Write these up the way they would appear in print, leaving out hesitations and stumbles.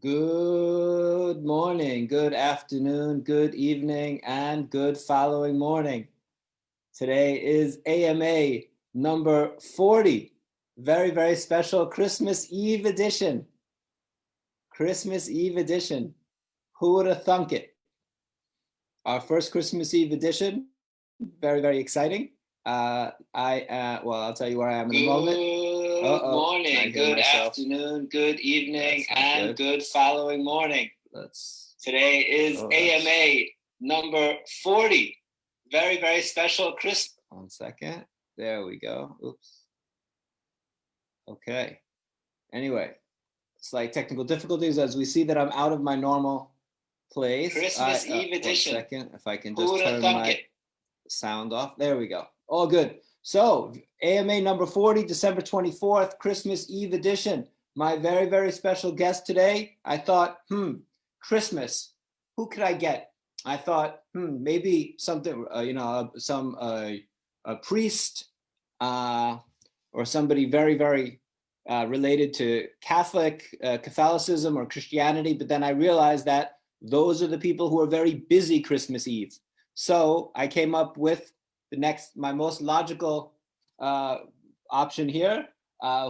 Good morning, good afternoon, good evening, and good following morning. Today is AMA number 40. Very, very special Christmas Eve edition. Christmas Eve edition. Who would have thunk it? Our first Christmas Eve edition. Very, very exciting. I'll tell you where I am in a moment. Good morning, good afternoon, good evening, and good following morning. Today is AMA number 40. Very, very special Christmas. 1 second. There we go. Oops. Okay. Anyway, slight technical difficulties as we see that I'm out of my normal place. Christmas Eve edition. 1 second. If I can just turn my sound off. There we go. All good. So AMA number 40, December 24th, Christmas Eve edition. My very, very special guest today. I thought, Christmas, who could I get? I thought, maybe something, a priest or somebody very, very related to Catholicism or Christianity. But then I realized that those are the people who are very busy Christmas Eve. So I came up with my most logical option here,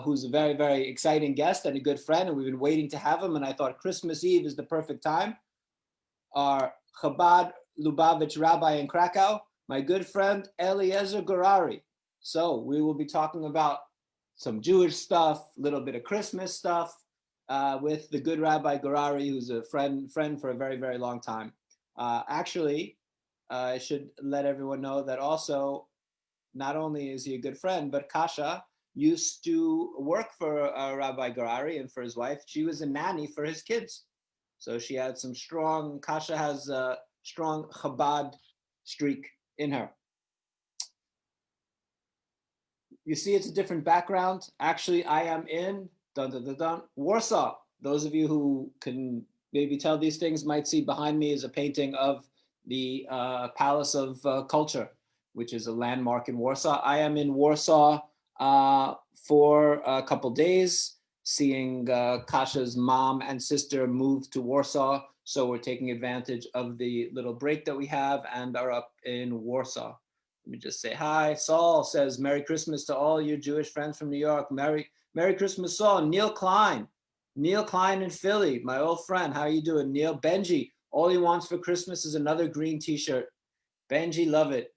who's a very, very exciting guest and a good friend, and we've been waiting to have him, and I thought Christmas Eve is the perfect time. Our Chabad Lubavitch rabbi in Krakow, my good friend Eliezer Gurary. So we will be talking about some Jewish stuff, a little bit of Christmas stuff, with the good Rabbi Gurary, who's a friend for a very, very long time. I should let everyone know that also, not only is he a good friend, but Kasha used to work for Rabbi Gurary and for his wife. She was a nanny for his kids. So she had Kasha has a strong Chabad streak in her. You see, it's a different background. Actually, I am in Warsaw. Those of you who can maybe tell these things might see behind me is a painting of the Palace of Culture, which is a landmark in Warsaw. I am in Warsaw for a couple days, seeing Kasha's mom and sister move to Warsaw. So we're taking advantage of the little break that we have and are up in Warsaw. Let me just say hi. Saul says, Merry Christmas to all your Jewish friends from New York. Merry Christmas, Saul. Neil Klein in Philly, my old friend. How are you doing, Neil? Benji. All he wants for Christmas is another green t-shirt. Benji, love it.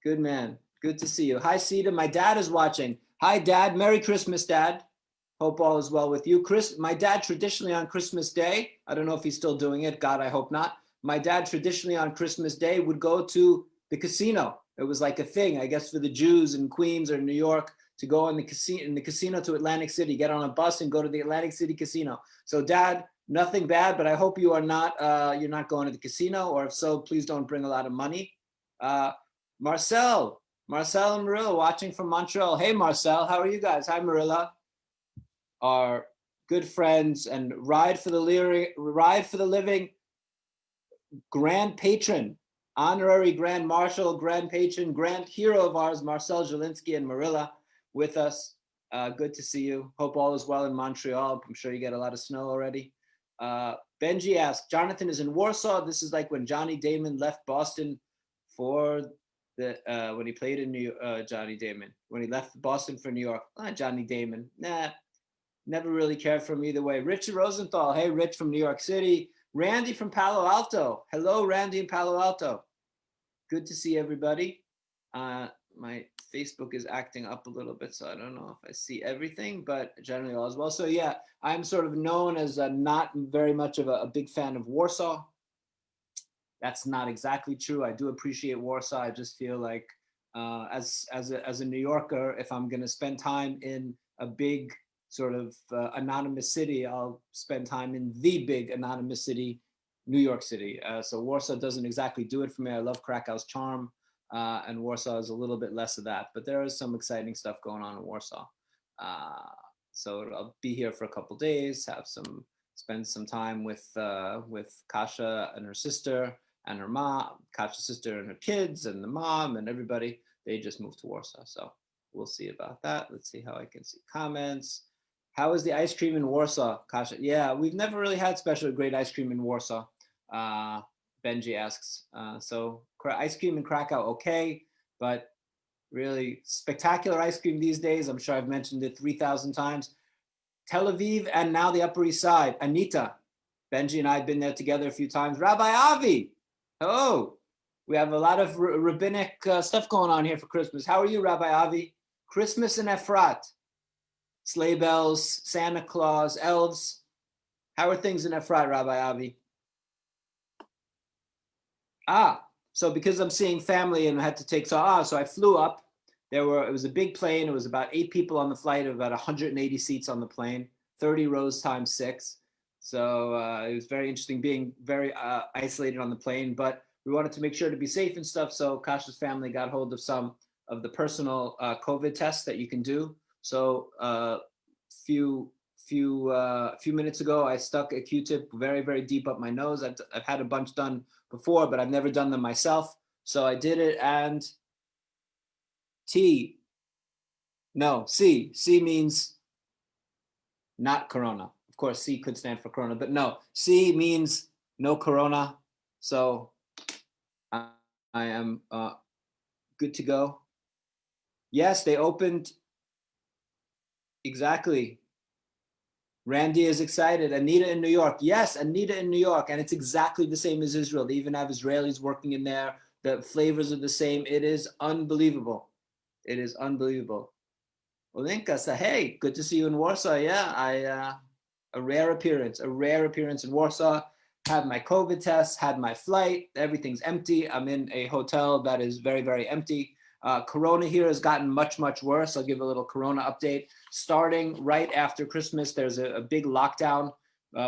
Good man. Good to see you. Hi, Sita. My dad is watching. Hi, Dad. Merry Christmas, Dad. Hope all is well with you. My dad traditionally on Christmas Day, I don't know if he's still doing it. God, I hope not. My dad traditionally on Christmas Day would go to the casino. It was like a thing, I guess, for the Jews in Queens or New York to go in the casino to Atlantic City, get on a bus and go to the Atlantic City casino. So, Dad, nothing bad, but I hope you are not, you're not going to the casino, or if so, please don't bring a lot of money. Marcel and Marilla watching from Montreal. Hey, Marcel, how are you guys? Hi, Marilla. Our good friends and Ride for the Living grand patron, honorary grand marshal, grand patron, grand hero of ours, Marcel Zielinski and Marilla with us. Good to see you. Hope all is well in Montreal. I'm sure you get a lot of snow already. Benji asked, Jonathan is in Warsaw. This is like when Johnny Damon left Boston for when he played in Johnny Damon, when he left Boston for New York. Johnny Damon, never really cared for him either way. Richard Rosenthal, hey, Rich from New York City. Randy from Palo Alto. Hello, Randy in Palo Alto. Good to see everybody. My Facebook is acting up a little bit, so I don't know if I see everything, but generally all is well. So yeah, I'm sort of known as not very much of a big fan of Warsaw. That's not exactly true. I do appreciate Warsaw. I just feel like as a New Yorker, if I'm going to spend time in a big sort of anonymous city, I'll spend time in the big anonymous city, New York City. So Warsaw doesn't exactly do it for me. I love Krakow's charm, and Warsaw is a little bit less of that, but there is some exciting stuff going on in Warsaw. So I'll be here for a couple days, spend some time with Kasha and her sister and her mom, Kasha's sister and her kids and the mom and everybody. They just moved to Warsaw, so we'll see about that. Let's see how I can see comments. How is the ice cream in Warsaw, Kasha? Yeah, we've never really had special great ice cream in Warsaw. Benji asks. So ice cream in Krakow, okay, but really spectacular ice cream these days. I'm sure I've mentioned it 3,000 times. Tel Aviv and now the Upper East Side. Anita, Benji and I have been there together a few times. Rabbi Avi, oh, we have a lot of rabbinic stuff going on here for Christmas. How are you, Rabbi Avi? Christmas in Efrat. Sleigh bells, Santa Claus, elves. How are things in Efrat, Rabbi Avi? So because I'm seeing family and I had to take, so I flew up. It was a big plane. It was about 8 people on the flight, about 180 seats on the plane, 30 rows times 6. So it was very interesting being very isolated on the plane, but we wanted to make sure to be safe and stuff. So Kasha's family got hold of some of the personal COVID tests that you can do. So few minutes ago, I stuck a Q-tip very, very deep up my nose. I've had a bunch done before, but I've never done them myself. So I did it, and C means not corona. Of course, C could stand for corona, but no, C means no corona. So I am good to go. Yes, they opened. Exactly. Randy is excited. Anita in New York. Yes, Anita in New York. And it's exactly the same as Israel. They even have Israelis working in there. The flavors are the same. It is unbelievable. It is unbelievable. Olenka said, hey, good to see you in Warsaw. Yeah, a rare appearance in Warsaw. Had my COVID test, had my flight. Everything's empty. I'm in a hotel that is very, very empty. Corona here has gotten much, much worse. I'll give a little Corona update. Starting right after Christmas, there's a big lockdown,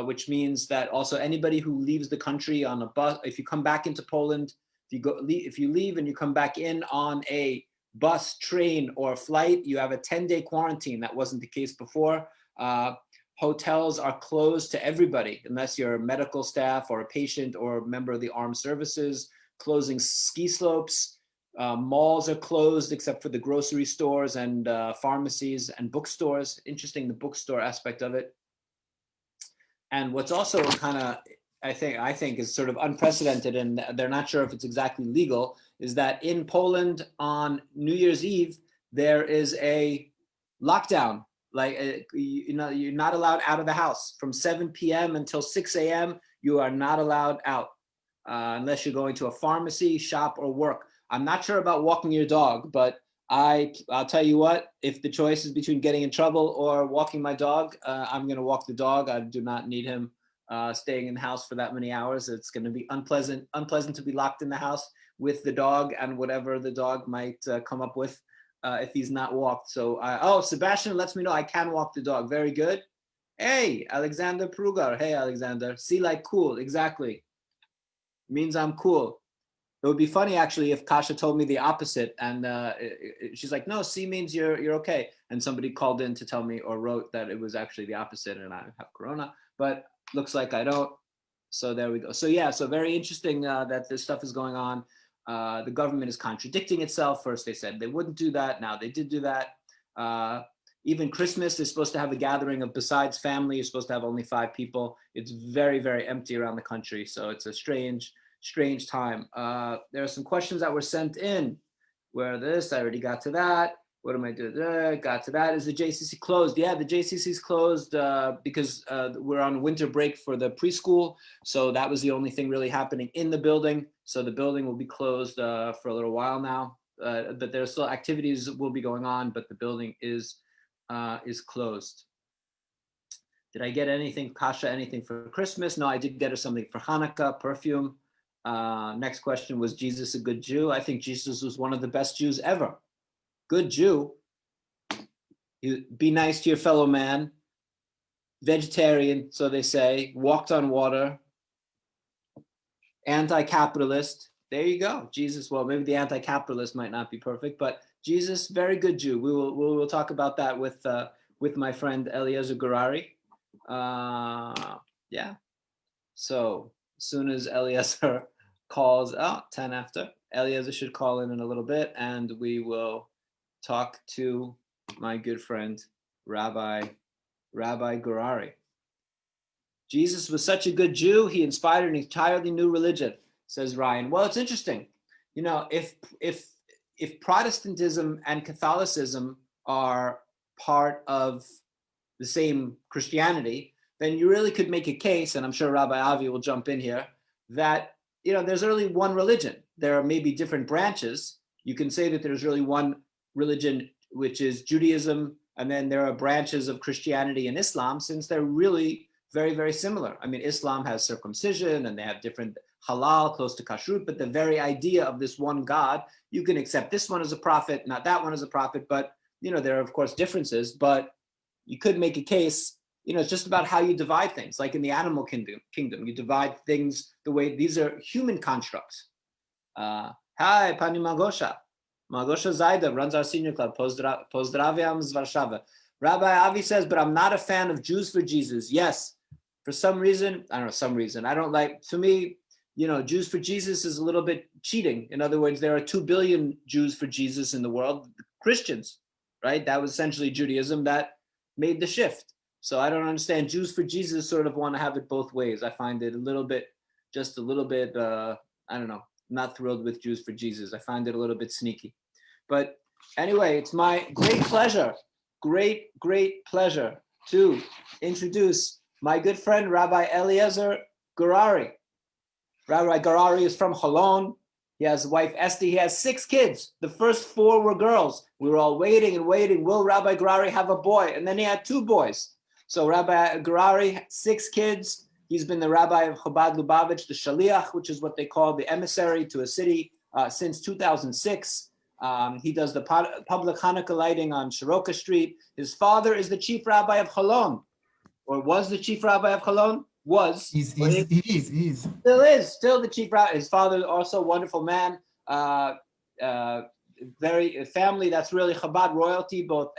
which means that also anybody who leaves the country on a bus, if you come back into Poland, if you leave and you come back in on a bus, train, or flight, you have a 10-day quarantine. That wasn't the case before. Hotels are closed to everybody, unless you're a medical staff or a patient or a member of the armed services, closing ski slopes. Malls are closed except for the grocery stores and pharmacies and bookstores. Interesting, the bookstore aspect of it. And what's also kind of, I think is sort of unprecedented, and they're not sure if it's exactly legal, is that in Poland on New Year's Eve, there is a lockdown. Like, you're not allowed out of the house from 7 p.m. until 6 a.m. You are not allowed out unless you're going to a pharmacy, shop, or work. I'm not sure about walking your dog, but I'll tell you what, if the choice is between getting in trouble or walking my dog, I'm going to walk the dog. I do not need him staying in the house for that many hours. It's going to be unpleasant to be locked in the house with the dog and whatever the dog might come up with if he's not walked. So, Sebastian lets me know I can walk the dog. Very good. Hey, Alexander Prugar. Hey, Alexander. See, like, cool. Exactly. Means I'm cool. It would be funny, actually, if Kasha told me the opposite, and she's like, no, C means you're okay. And somebody called in to tell me or wrote that it was actually the opposite and I have corona, but looks like I don't. So there we go. So yeah, so very interesting that this stuff is going on. The government is contradicting itself. First they said they wouldn't do that. Now they did do that. Even Christmas is supposed to have a gathering of, besides family, you're supposed to have only 5 people. It's very, very empty around the country. So it's a strange time. There are some questions that were sent in. Where this, I already got to that. What am I doing? Got to that. Is the Jcc closed? Yeah, the Jcc is closed because we're on winter break for the preschool. So that was the only thing really happening in the building. So the building will be closed for a little while now. But there are still activities that will be going on, but the building is closed. Did I get anything, Kasha, anything for Christmas? No, I did get her something for Hanukkah, perfume. Next question, was Jesus a good Jew? I think Jesus was one of the best Jews ever. Good Jew. You be nice to your fellow man. Vegetarian, so they say. Walked on water. Anti-capitalist. There you go. Jesus, well, maybe the anti-capitalist might not be perfect, but Jesus, very good Jew. We will talk about that with my friend Eliezer Gurary. Yeah. So as soon as Eliezer calls, 10 after, Eliezer should call in a little bit, and we will talk to my good friend, Rabbi Rabbi Gurary. Jesus was such a good Jew, he inspired an entirely new religion, says Ryan. Well, it's interesting. You know, if Protestantism and Catholicism are part of the same Christianity, then you really could make a case, and I'm sure Rabbi Avi will jump in here, that, you know, there's really one religion. There are maybe different branches. You can say that there's really one religion, which is Judaism, and then there are branches of Christianity and Islam, since they're really very, very similar. I mean, Islam has circumcision and they have different halal close to kashrut, but the very idea of this one God, you can accept this one as a prophet, not that one as a prophet, but, you know, there are of course differences, but you could make a case, you know, it's just about how you divide things. Like in the animal kingdom, you divide things the way, these are human constructs. Hi, Pani Magosha. Magosha Zaida runs our senior club. Pozdrawiam z Warszawy. Rabbi Avi says, but I'm not a fan of Jews for Jesus. Yes, for some reason, I don't know, some reason. I don't like, to me, you know, Jews for Jesus is a little bit cheating. In other words, there are 2 billion Jews for Jesus in the world, Christians, right? That was essentially Judaism that made the shift. So I don't understand. Jews for Jesus sort of want to have it both ways. I find it a little bit, I don't know, not thrilled with Jews for Jesus. I find it a little bit sneaky. But anyway, it's my great pleasure to introduce my good friend, Rabbi Eliezer Gurary. Rabbi Gurary is from Holon. He has a wife, Esther. He has 6 kids. The first 4 were girls. We were all waiting and waiting. Will Rabbi Gurary have a boy? And then he had 2 boys. So Rabbi Gurary, 6 kids. He's been the rabbi of Chabad Lubavitch, the Shaliach, which is what they call the emissary to a city, since 2006. He does the public Hanukkah lighting on Shiroka Street. His father is the chief rabbi of Holon, or was the chief rabbi of Holon. He is. Still the chief rabbi. His father also a wonderful man. Very family that's really Chabad royalty. Both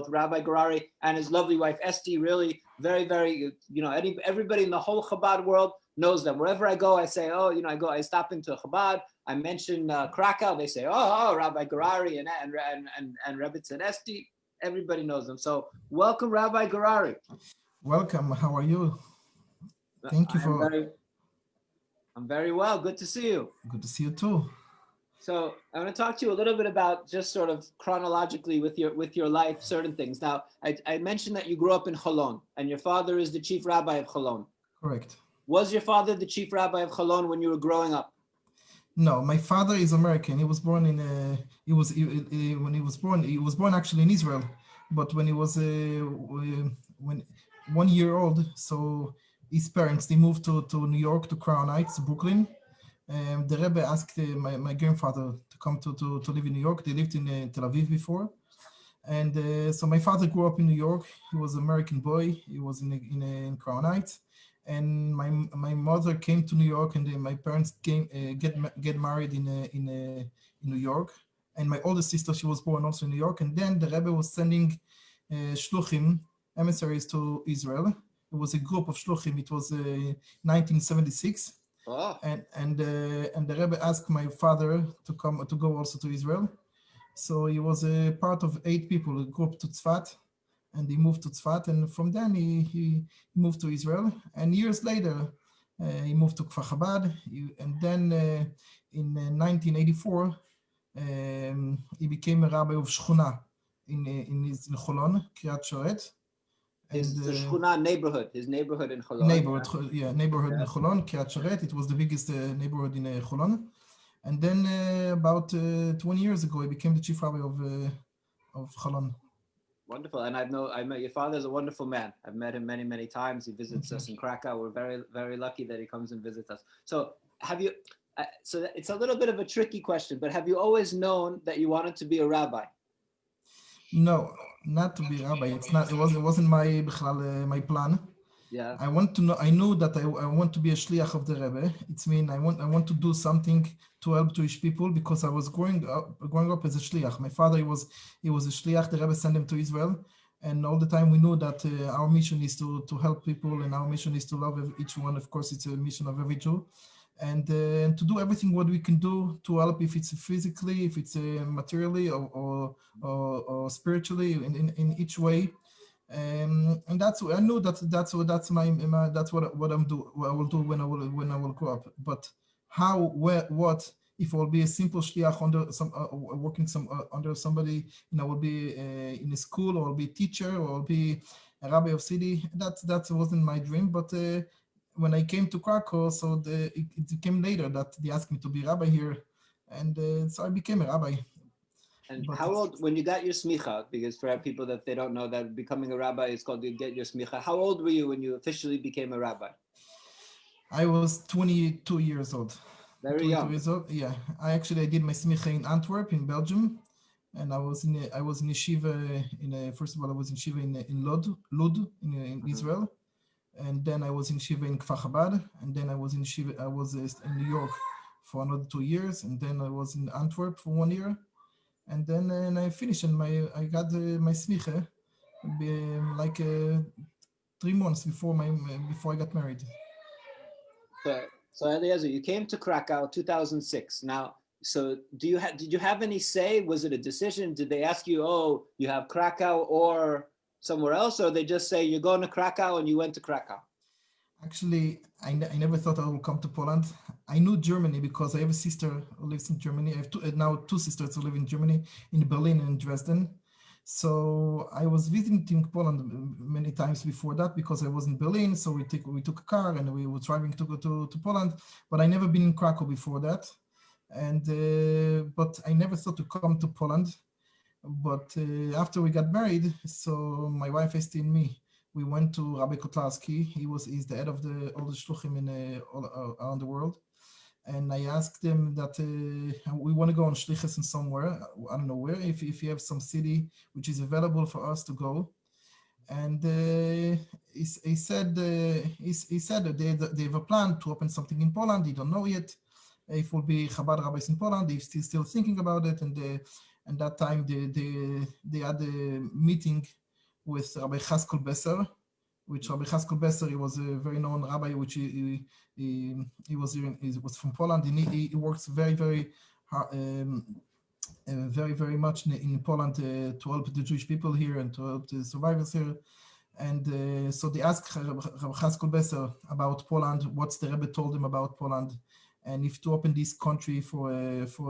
Rabbi Gurary and his lovely wife Esti, really very, very. You know, everybody in the whole Chabad world knows them. Wherever I go, I say, oh, you know, I stop into Chabad. I mention Krakow. They say, oh, Rabbi Gurary and Rebitz and Esti. Everybody knows them. So welcome, Rabbi Gurary. Welcome. How are you? Thank you I'm very well. Good to see you. Good to see you too. So I want to talk to you a little bit about just sort of chronologically with your life, certain things. Now, I mentioned that you grew up in Holon, and your father is the chief rabbi of Holon. Correct. Was your father the chief rabbi of Holon when you were growing up? No, my father is American. He was born when he was born actually in Israel, but when he was 1 year old, so his parents, they moved to New York, to Crown Heights, Brooklyn. The Rebbe asked my grandfather to come to live in New York. They lived in Tel Aviv before. And so my father grew up in New York. He was an American boy. He was in Crown Heights. And my mother came to New York, and my parents get married in New York. And my older sister, she was born also in New York. And then the Rebbe was sending shluchim, emissaries, to Israel. It was a group of shluchim. It was 1976. Oh. And the Rebbe asked my father to go also to Israel. So he was a part of 8 people, a group to Tzfat, and he moved to Tzfat. And from then he moved to Israel. And years later, he moved to Kfar Chabad. And then in 1984, he became a rabbi of Shchuna in Holon, Kiryat Shoret. The Shchuna neighborhood, his neighborhood in Holon. Neighborhood in Holon, Kiryat Shoret. It was the biggest neighborhood in Holon. And then about 20 years ago, he became the chief rabbi of Holon. Wonderful. And I met your father is a wonderful man. I've met him many, many times. He visits us in Krakow. We're very, very lucky that he comes and visits us. So so it's a little bit of a tricky question, but have you always known that you wanted to be a rabbi? No, not to be a rabbi. It wasn't my plan. Yeah. I knew that I want to be a shliach of the Rebbe. It's mean I want to do something to help Jewish people, because I was growing up as a shliach. My father, he was a shliach. The Rebbe sent him to Israel, and all the time we knew that our mission is to help people, and our mission is to love each one. Of course, it's a mission of every Jew, and to do everything what we can do to help, if it's physically, if it's materially, or spiritually, in each way. And that's I knew that's what I will do when I will grow up. But how, where, what? If I will be a simple shliach under some working under somebody, I will be in a school, or I'll be a teacher, or I'll be a rabbi of city. That wasn't my dream. But when I came to Krakow, so it came later that they asked me to be rabbi here, and so I became a rabbi. And how old, when you got your smicha, because for people that they don't know that becoming a rabbi is called you get your smicha, how old were you when you officially became a rabbi? I was 22 years old. Very young. Years old. Yeah, I did my smicha in Antwerp, in Belgium, and I was in yeshiva first of all I was in yeshiva in Lod in Israel, and then I was in yeshiva in Kfar Chabad, and then I was in yeshiva. I was in New York for another 2 years, and then I was in Antwerp for 1 year, and then I finished and I got my smicha like 3 months before I got married. So Eliezer, you came to Krakow 2006. Now, so did you have any say? Was it a decision? Did they ask you, oh, you have Krakow or somewhere else, or they just say you're going to Krakow and you went to Krakow? Actually, I never thought I would come to Poland. I knew Germany because I have a sister who lives in Germany. I have two sisters who live in Germany, in Berlin and Dresden. So I was visiting Poland many times before that because I was in Berlin. So we took a car and we were driving to go to Poland. But I never been in Krakow before that, but I never thought to come to Poland. But after we got married, so my wife Esti and me, we went to Rabbi Kotlarski. He's the head of all the shluchim all around the world. And I asked them that we want to go on shlichus in somewhere, I don't know where, if you have some city which is available for us to go. And he said that they have a plan to open something in Poland. They don't know yet if it will be Chabad rabbis in Poland. They're still thinking about it. And that time they had a meeting with Rabbi Chaskol Besser, which Rabbi Chaskol Besser, he was a very known rabbi, which he was from Poland, and he works very, very hard, very much in Poland to help the Jewish people here and to help the survivors here. And so they asked Rabbi Chaskol Besser about Poland, what's the Rebbe told him about Poland, and if to open this country for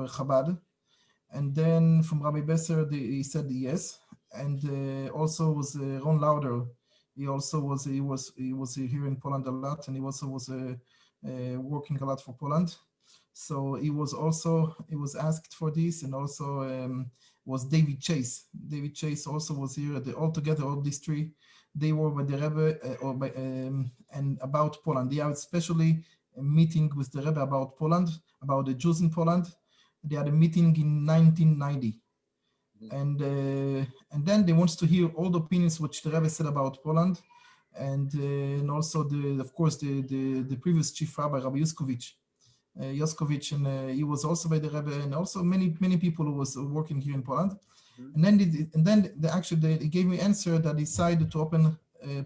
Chabad. And then from Rabbi Besser, he said yes. And also was Ron Lauder. He also was here in Poland a lot, and he also was working a lot for Poland. So he was asked for this, and also was David Chase. David Chase also was here. Altogether, all these three, they were by the Rebbe and about Poland. They had especially a meeting with the Rebbe about Poland, about the Jews in Poland. They had a meeting in 1990. And then they want to hear all the opinions which the Rebbe said about Poland, and also the previous chief rabbi, Rabbi Yoskovich, and he was also by the Rebbe, and also many people who was working here in Poland. And then they gave me answer that decided to open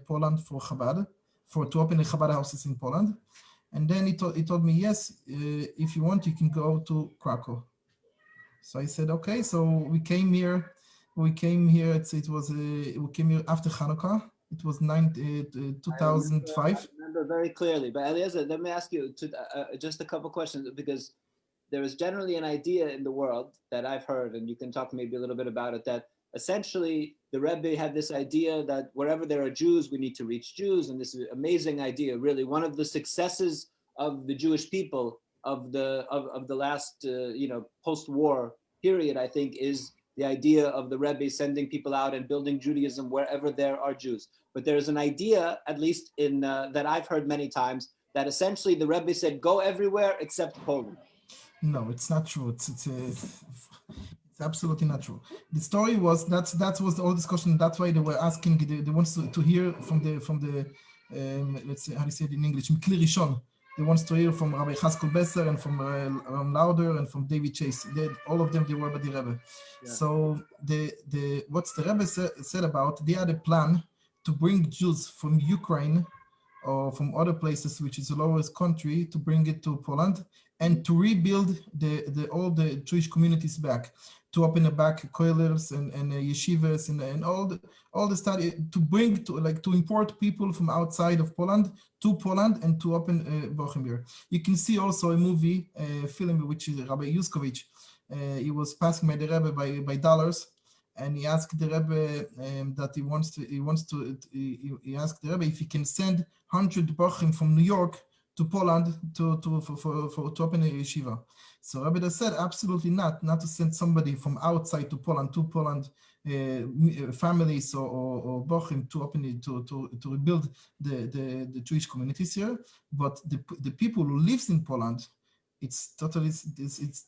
Poland for Chabad, to open the Chabad houses in Poland. And then he told me, yes, if you want, you can go to Krakow. So I said, okay. So we came here. We came here after Hanukkah. It was 2005. I remember very clearly. But Eliezer, let me ask you just a couple questions, because there is generally an idea in the world that I've heard, and you can talk maybe a little bit about it, that essentially the Rebbe had this idea that wherever there are Jews, we need to reach Jews. And this is an amazing idea, really. One of the successes of the Jewish people of the last post-war period, I think, is the idea of the Rebbe sending people out and building Judaism wherever there are Jews. But there's an idea, at least in that I've heard many times, that essentially the Rebbe said, go everywhere except Poland. No, it's not true. It's absolutely not true. The story was that was the old discussion. That's why they were asking. They want to hear from the let's say, how do you say it in English? Mikli Rishon. They want to hear from Rabbi Chaskol Besser and from Ron Lauder and from David Chase. All of them, they were by the Rebbe. Yeah. So what's the Rebbe said about, they had a plan to bring Jews from Ukraine or from other places, which is the lowest country, to bring it to Poland and to rebuild all the Jewish communities back, to open the back kollels and yeshivas and all the study, to bring to import people from outside of Poland to Poland and to open Bochum. You can see also a movie, film, which is Rabbi Yuskovic. He was passing by the Rebbe by dollars, and he asked the Rebbe that he asked the Rebbe if he can send 100 Bochum from New York to Poland to open a yeshiva. So Rabbi said, absolutely not to send somebody from outside to Poland, families or Bochum to open it, to rebuild the Jewish communities here. But the people who lives in Poland, it's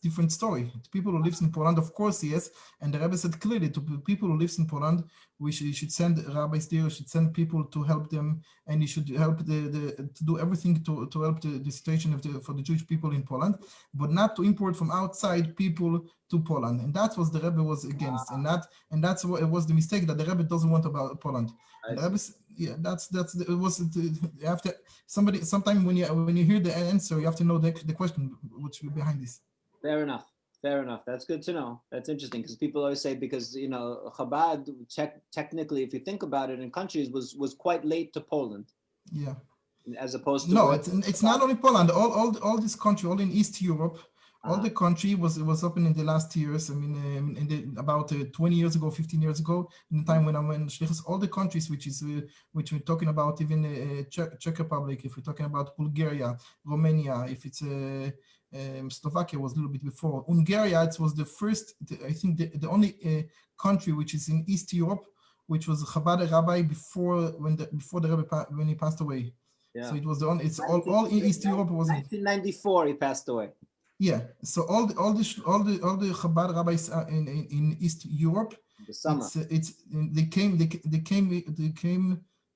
different story. The people who lives in Poland, of course, yes, and the Rebbe said clearly to people who lives in Poland, you should send rabbis there, you should send people to help them, and you should help to do everything to help the situation for the Jewish people in Poland, but not to import from outside people to Poland. And that's what the Rebbe was against, and that's what it was the mistake that the Rebbe doesn't want about Poland. And the Rebbe, yeah, it was you have to sometimes when you hear the answer, you have to know the question which is behind this. Fair enough. That's good to know. That's interesting, because people always say, because Chabad technically, if you think about it, in countries was quite late to Poland. Yeah. As opposed to it's not only Poland. All this country, all in East Europe, all the country was open in the last years. I mean, about 20 years ago, 15 years ago, in the time when I went Shlichus, all the countries which we're talking about, even Czech Republic, if we're talking about Bulgaria, Romania, if it's Slovakia was a little bit before. Hungary, it was the first, I think the only country which is in East Europe, which was Chabad rabbi before the Rebbe when he passed away. Yeah. So it was the only. It's all in East Europe was 1994. He passed away. Yeah. So all the Chabad rabbis in East Europe. The summer. They came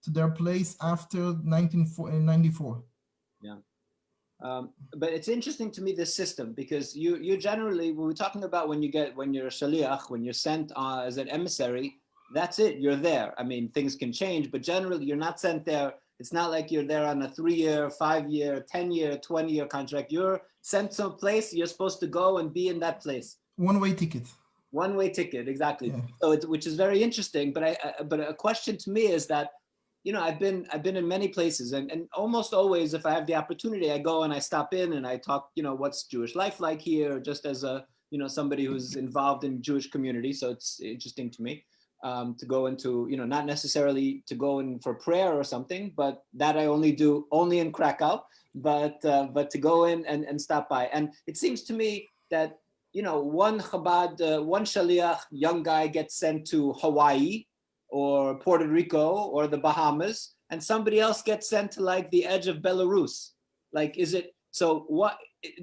to their place after 1994. Yeah. But it's interesting to me, this system, because you generally, when we're talking about when you're a shaliach, when you're sent as an emissary, that's it, you're there. I mean, things can change, but generally you're not sent there. It's not like you're there on a 3-year, 5-year, 10-year, 20-year contract. You're sent someplace, you're supposed to go and be in that place. One-way ticket. One-way ticket, exactly. Yeah. So which is very interesting. But a question to me is that, I've been in many places, and almost always, if I have the opportunity, I go and I stop in and I talk, what's Jewish life like here, just as a, somebody who's involved in Jewish community. So it's interesting to me to go into, not necessarily to go in for prayer or something, but that I only do in Krakow, but to go in and stop by. And it seems to me that, one Chabad, one Shaliach, young guy gets sent to Hawaii or Puerto Rico or the Bahamas, and somebody else gets sent to like the edge of Belarus. Like, is it, so what,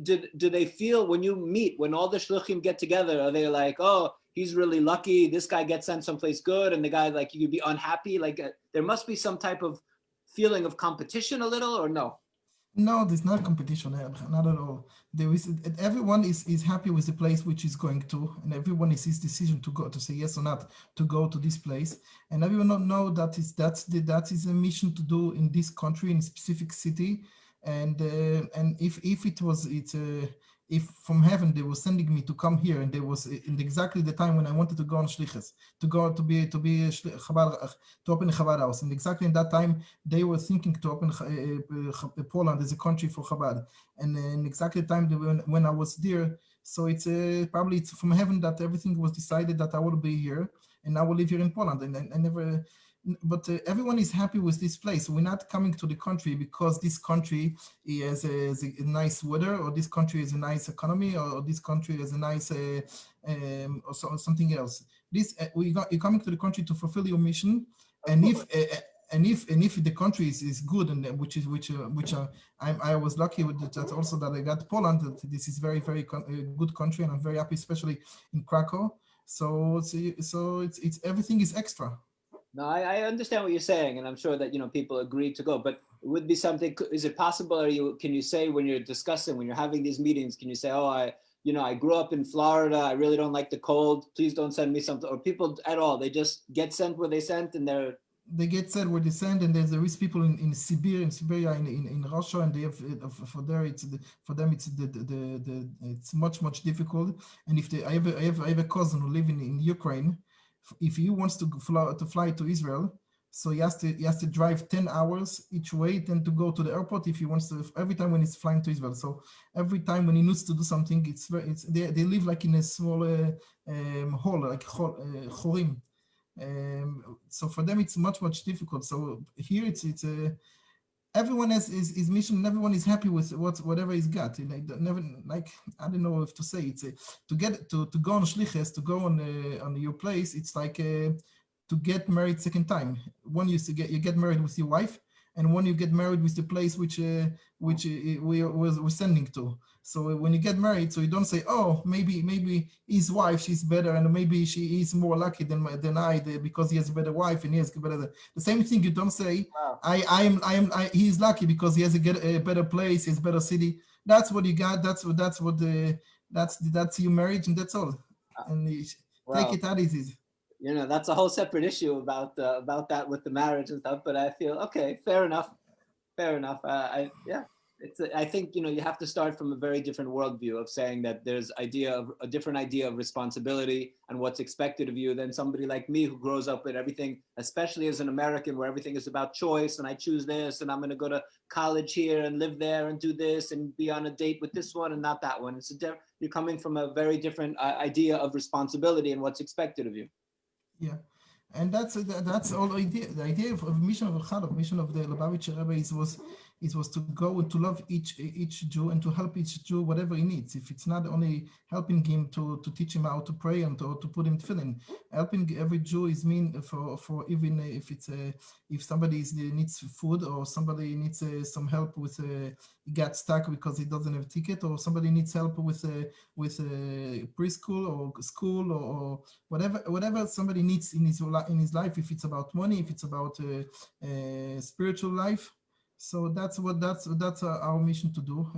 do they feel when you meet, when all the shluchim get together, are they like, oh, he's really lucky, this guy gets sent someplace good, and the guy, like, you could be unhappy? Like, there must be some type of feeling of competition a little, or no? No, there's not competition, not at all. Everyone is happy with the place which is going to, and everyone is his decision to go, to say yes or not to go to this place. And everyone know that is a mission to do in this country, in a specific city. And if from heaven they were sending me to come here, and there was in exactly the time when I wanted to go on shlichus, to open a Chabad house, and exactly in that time they were thinking to open Poland as a country for Chabad, and in exactly the time when I was there. So it's probably it's from heaven that everything was decided that I will be here, and I will live here in Poland, and I never. But everyone is happy with this place. We're not coming to the country because this country has a nice weather, or this country has a nice economy, or this country has a nice or something else. You're coming to the country to fulfill your mission, and if the country is good, and I was lucky with that also, that I got Poland. That this is very, very good country, and I'm very happy, especially in Krakow. So it's everything is extra. No, I understand what you're saying, and I'm sure that people agree to go. But it would be something. Is it possible? Or can you say, when you're discussing, when you're having these meetings, can you say, oh, I grew up in Florida, I really don't like the cold, please don't send me something? Or people at all, they just get sent where they sent, and they're they get sad where they send, and there is people in Siberia, in Russia, and they have for them it's much difficult. And if I have a cousin who live in Ukraine. If he wants to fly to Israel, so he has to drive 10 hours each way, then to go to the airport if he wants to, every time when he's flying to Israel. So every time when he needs to do something, they live like in a small hall, like chorim. So for them it's much difficult. So here it's everyone has his mission, and everyone is happy with whatever he's got. Never, like, I don't know if to say, it's to go on shlichus, to go on your place. It's like to get married second time. One you get married with your wife, and one you get married with the place which we're sending to. So when you get married, so you don't say, oh, maybe his wife, she's better, and maybe she is more lucky than I because he has a better wife and he has better. The same thing, you don't say, wow. He's lucky because he has a better place, his better city. That's what you got. That's your marriage, and that's all. And take it that easy. You know, that's a whole separate issue about that with the marriage and stuff. But I feel okay, fair enough. I think, you know, you have to start from a very different worldview of saying that there's a different idea of responsibility and what's expected of you than somebody like me who grows up with everything, especially as an American, where everything is about choice, and I choose this, and I'm going to go to college here and live there and do this and be on a date with this one and not that one. You're coming from a very different idea of responsibility and what's expected of you. Yeah. And that's all the idea. The idea of mission of Chabad, mission of the Lubavitcher Rebbe was to go and to love each Jew and to help each Jew whatever he needs. If it's not only helping him to teach him how to pray and to put him tefillin, helping every Jew is mean for even if somebody needs food, or somebody needs some help with he got stuck because he doesn't have a ticket, or somebody needs help with preschool or school or whatever somebody needs in his life. If it's about money, if it's about spiritual life. So that's our mission to do,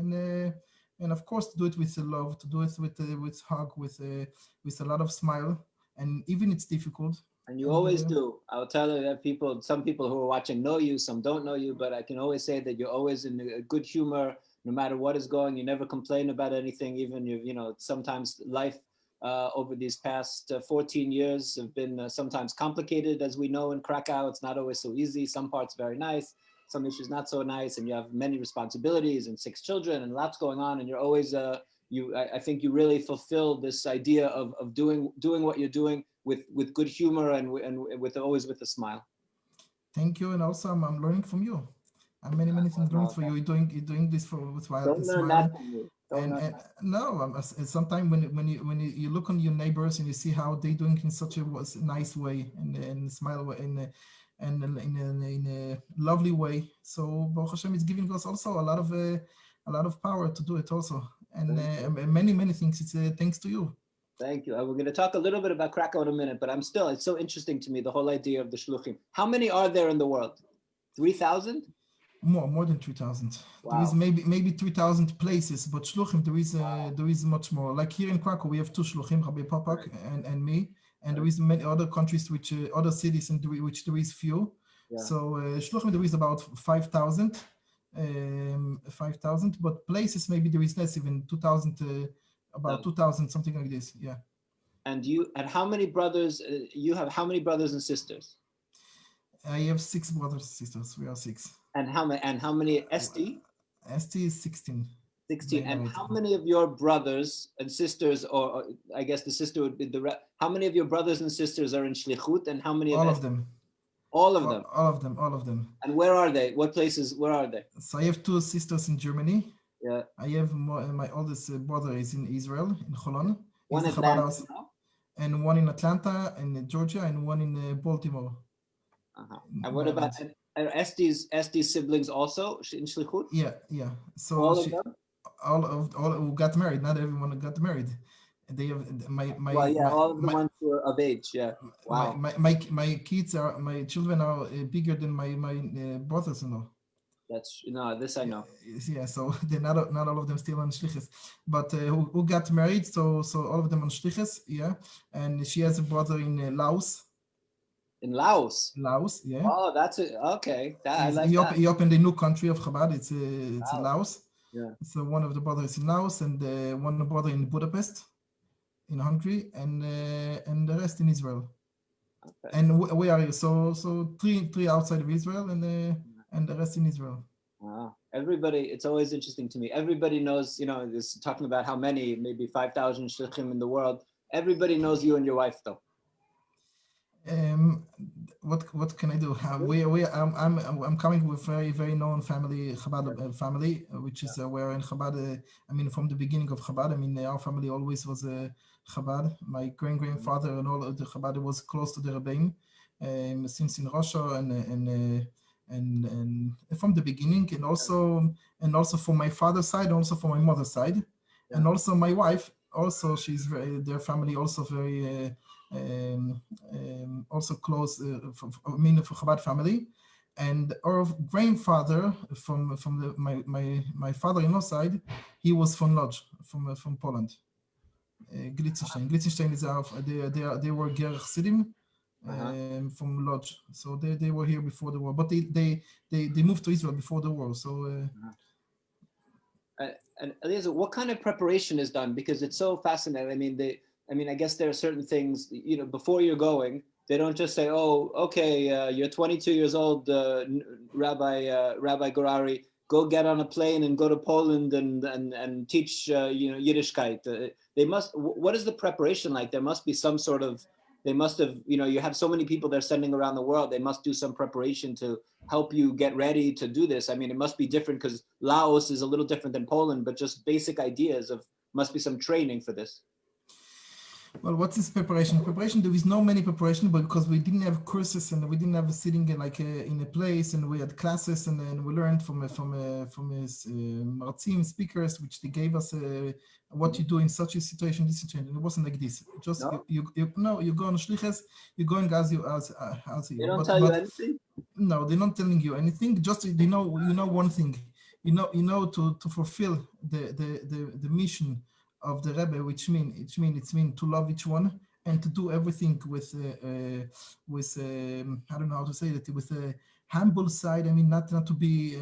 and of course to do it with love, to do it with hug, with a lot of smile, and even it's difficult. And you always do. I'll tell you that some people who are watching know you, some don't know you, but I can always say that you're always in a good humor, no matter what is going. You never complain about anything, even you know, sometimes life over these past 14 years have been sometimes complicated, as we know in Krakow. It's not always so easy. Some parts very nice, some issues not so nice, and you have many responsibilities and 6 children and lots going on, and you're always I think you really fulfill this idea of doing what you're doing with good humor and with always with a smile. Thank you, and also I'm learning from you. I'm many things learning from you. You're doing this with Don't learn that from me. No, sometimes when you look on your neighbors and you see how they doing in such a nice way and smile way and in a lovely way. So Baruch Hashem is giving us also a lot of power to do it also, and many things. It's thanks to you. Thank you. We're going to talk a little bit about Krakow in a minute, but it's so interesting to me, the whole idea of the shluchim. How many are there in the world? 3,000? More than 3,000. Wow. There is maybe 3,000 places, but shluchim there is much more. Like here in Krakow, we have 2 shluchim, Rabbi Papak and me. And there is many other countries, other cities in which there is few. Yeah. So shluchim there is about 5,000, but places maybe there is less, even 2,000, about 2,000, something like this. Yeah. And how many brothers you have? How many brothers and sisters? I have 6 brothers and sisters. We are 6. And how many Esti? Esti is 16. 16. And how many of your brothers and sisters, or I guess the sister would be how many of your brothers and sisters are in shlichut, and how many all of them? All of them. All of them. And where are they? What places? Where are they? So I have 2 sisters in Germany. Yeah. I have my oldest brother is in Israel, in Holland. One in Atlanta, and one in Atlanta, in Georgia, and one in Baltimore. Uh-huh. And what about Esti's siblings also in shlichut? Yeah. So all of them? All who got married. Not everyone got married. They have all of the ones who are of age. Yeah. Wow. My children are bigger than my brothers-in-law. This I know. Yeah, so they're not all of them still on shlichus, but who got married? So all of them on shlichus. Yeah, and she has a brother in Laos. In Laos. Laos, yeah. Oh, that's it. Okay, I like that. He opened a new country of Chabad. It's Laos. Yeah. So one of the brothers in Laos and one brother in Budapest, in Hungary, and the rest in Israel. Okay. And we are so three outside of Israel and the rest in Israel. Wow. Everybody, it's always interesting to me. Everybody knows, this talking about how many, maybe 5,000 shlichim in the world. Everybody knows you and your wife, though. What can I do? I'm coming with very known family, Chabad family, which is where in Chabad. From the beginning of Chabad. Our family always was Chabad. My grandfather and all of the Chabad was close to the rabin since in Russia and from the beginning, and also from my father's side, also from my mother's side, and also my wife. Also, their family also very. Also close for Chabad family, and our grandfather from my father-in-law side, he was from Lodz, from Poland. Glitzenstein is they were Ger Chassidim from Lodz, so they were here before the war, but they moved to Israel before the war. So. And Eliezer, what kind of preparation is done? Because it's so fascinating. I guess there are certain things, before you're going, they don't just say, oh, okay, you're 22 years old, Rabbi Gurary, go get on a plane and go to Poland and teach, Yiddishkeit. What is the preparation like? There must be some sort of, they must have, you have so many people they're sending around the world, they must do some preparation to help you get ready to do this. It must be different because Laos is a little different than Poland, but just basic ideas must be some training for this. Well, what is preparation? Preparation, there is no many preparation, but because we didn't have courses and we didn't have sitting in a place, and we had classes, and then we learned from martzim speakers, which they gave us what you do in such a situation, this situation. It wasn't like this. Just you go on shlichus, you go and as you. They don't tell you anything. No, they're not telling you anything. Just you know one thing. To fulfill the mission of the Rebbe, which means to love each one and to do everything with I don't know how to say it, with a humble side. Not to be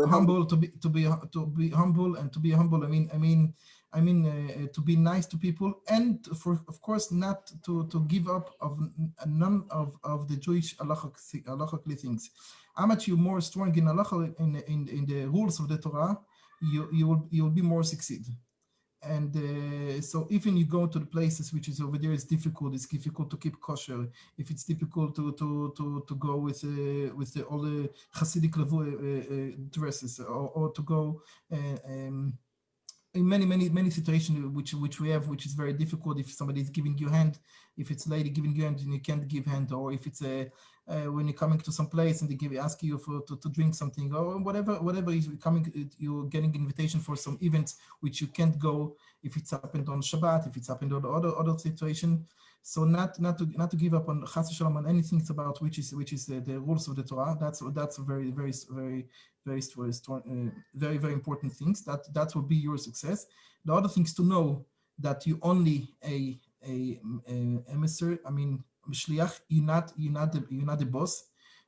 humble, to be humble and to be humble. To be nice to people, and of course not to give up of none of the Jewish halachically things. How much you're more strong in halacha in the rules of the Torah, you'll be more succeed. And so even you go to the places which is over there, it's difficult to keep kosher. If it's difficult to go with all the Hasidic dresses, or to go in many situations which we have, which is very difficult. If somebody is giving you hand, if it's a lady giving you hand and you can't give hand, or if it's when you're coming to some place and they ask you to drink something, or whatever is coming, you're getting invitation for some events which you can't go, if it's happened on Shabbat, if it's happened on other situation. So not to give up on Chas v'Shalom on anything about which is the rules of the Torah. That's very very very very strong, very important things. That will be your success. The other things to know that you only a emissary. Shliach, you're not the boss.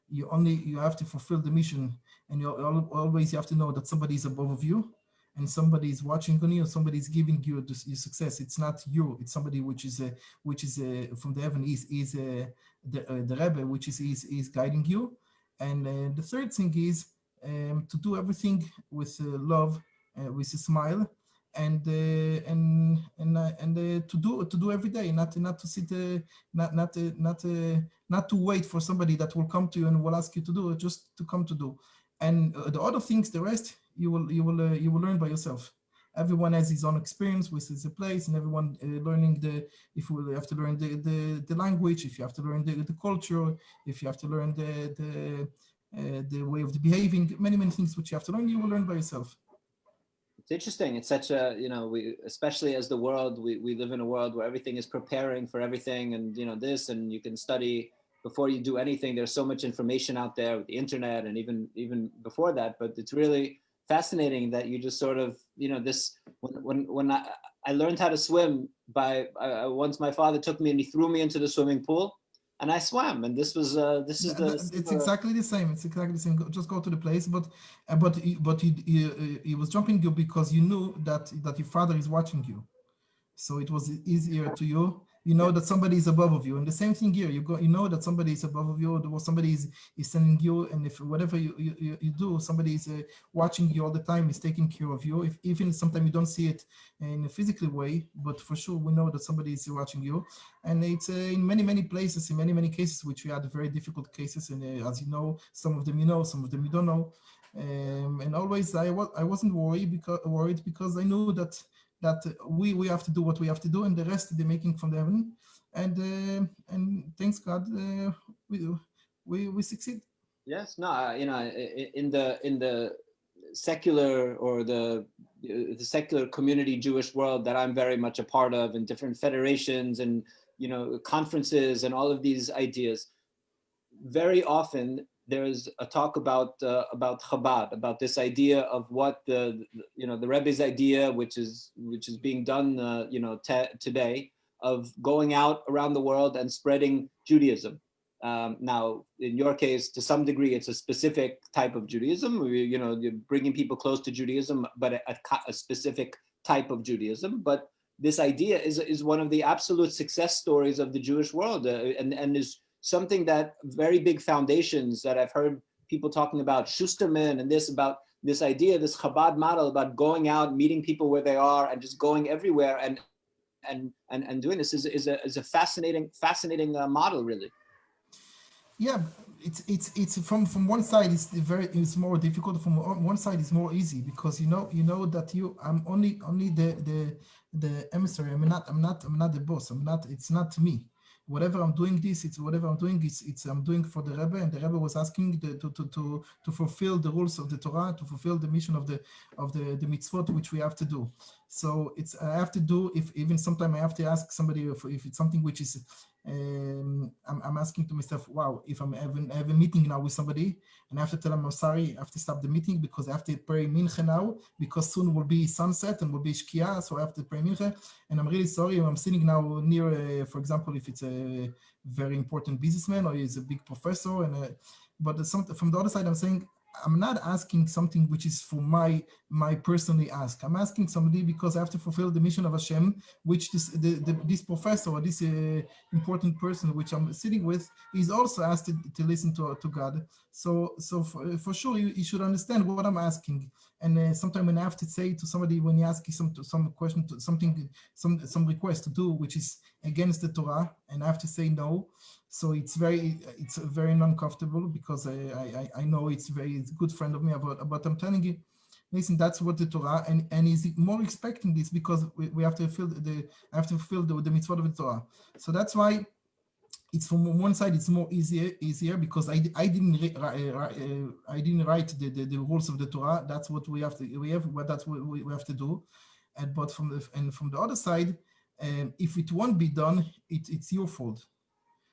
You have to fulfill the mission, and you always have to know that somebody is above of you, and somebody is watching on you, somebody is giving you your success. It's not you. It's somebody which is from the heaven. Is the Rebbe, which is guiding you. And the third thing is to do everything with love, with a smile. And to do every day, not to sit, not to wait for somebody that will come to you and will ask you to do it, just to come to do. And the other things, the rest, you will learn by yourself. Everyone has his own experience with his place, and everyone learning if you have to learn the language, if you have to learn the culture, if you have to learn the way of the behaving, many things which you have to learn, you will learn by yourself. It's interesting. It's such a, we, especially as the world, we live in a world where everything is preparing for everything, and this, and you can study before you do anything. There's so much information out there with the internet, and even before that. But it's really fascinating that you just sort of, this, when I learned how to swim once my father took me and he threw me into the swimming pool, and I swam, and this is it's exactly the same. It's exactly the same. Just go to the place, but he was jumping you because you knew that your father is watching you, so it was easier to you. You know that somebody is above of you, and the same thing here. You know that somebody is above of you, or somebody is sending you, and if whatever you do, somebody is watching you all the time, is taking care of you. If even sometimes you don't see it in a physical way, but for sure we know that somebody is watching you, and it's in many places, in many cases, which we had very difficult cases, and as you know, some of them you know, some of them you don't know, and always I wasn't worried because I knew that we have to do what we have to do, and the rest they're making from the heaven, and thanks God, we succeed. Yes, no, in the secular or the secular community Jewish world that I'm very much a part of, and different federations and conferences and all of these ideas, very often there's a talk about Chabad, about this idea of what the Rebbe's idea, which is being done today, of going out around the world and spreading Judaism. Now, in your case, to some degree, it's a specific type of Judaism. You're bringing people close to Judaism, but a specific type of Judaism. But this idea is one of the absolute success stories of the Jewish world, and is something that very big foundations that I've heard people talking about, Schusterman and about this idea, this Chabad model about going out, meeting people where they are, and just going everywhere and doing this is a fascinating model, really. Yeah, it's from one side it's more difficult. From one side it's more easy because you know that I'm only the emissary. I'm not the boss. It's not me. Whatever I'm doing I'm doing for the Rebbe, and the Rebbe was asking to fulfill the rules of the Torah, to fulfill the mission of the mitzvot which we have to do. So I have to do, if even sometimes I have to ask somebody if it's something which is I'm asking to myself, wow, if I have a meeting now with somebody and I have to tell them I'm sorry, I have to stop the meeting because I have to pray mincha now because soon will be sunset and will be shkia, so I have to pray mincha, and I'm really sorry. I'm sitting now near, for example, if it's a very important businessman or he's a big professor, but from the other side, I'm saying I'm not asking something which is for my personally ask. I'm asking somebody because I have to fulfill the mission of Hashem, which this professor or this important person which I'm sitting with is also asked to listen to God. So for sure you should understand what I'm asking. And sometimes when I have to say to somebody, when you ask some question, some request to do which is against the Torah, and I have to say no. So it's very uncomfortable because I know it's a good friend of me, but I'm telling you, listen, that's what the Torah, and he's more expecting this because we have to fulfill the mitzvot of the Torah. So that's why it's from one side it's more easier because I didn't write the rules of the Torah. That's what that's what we have to do, but from the other side, if it won't be done, it's your fault.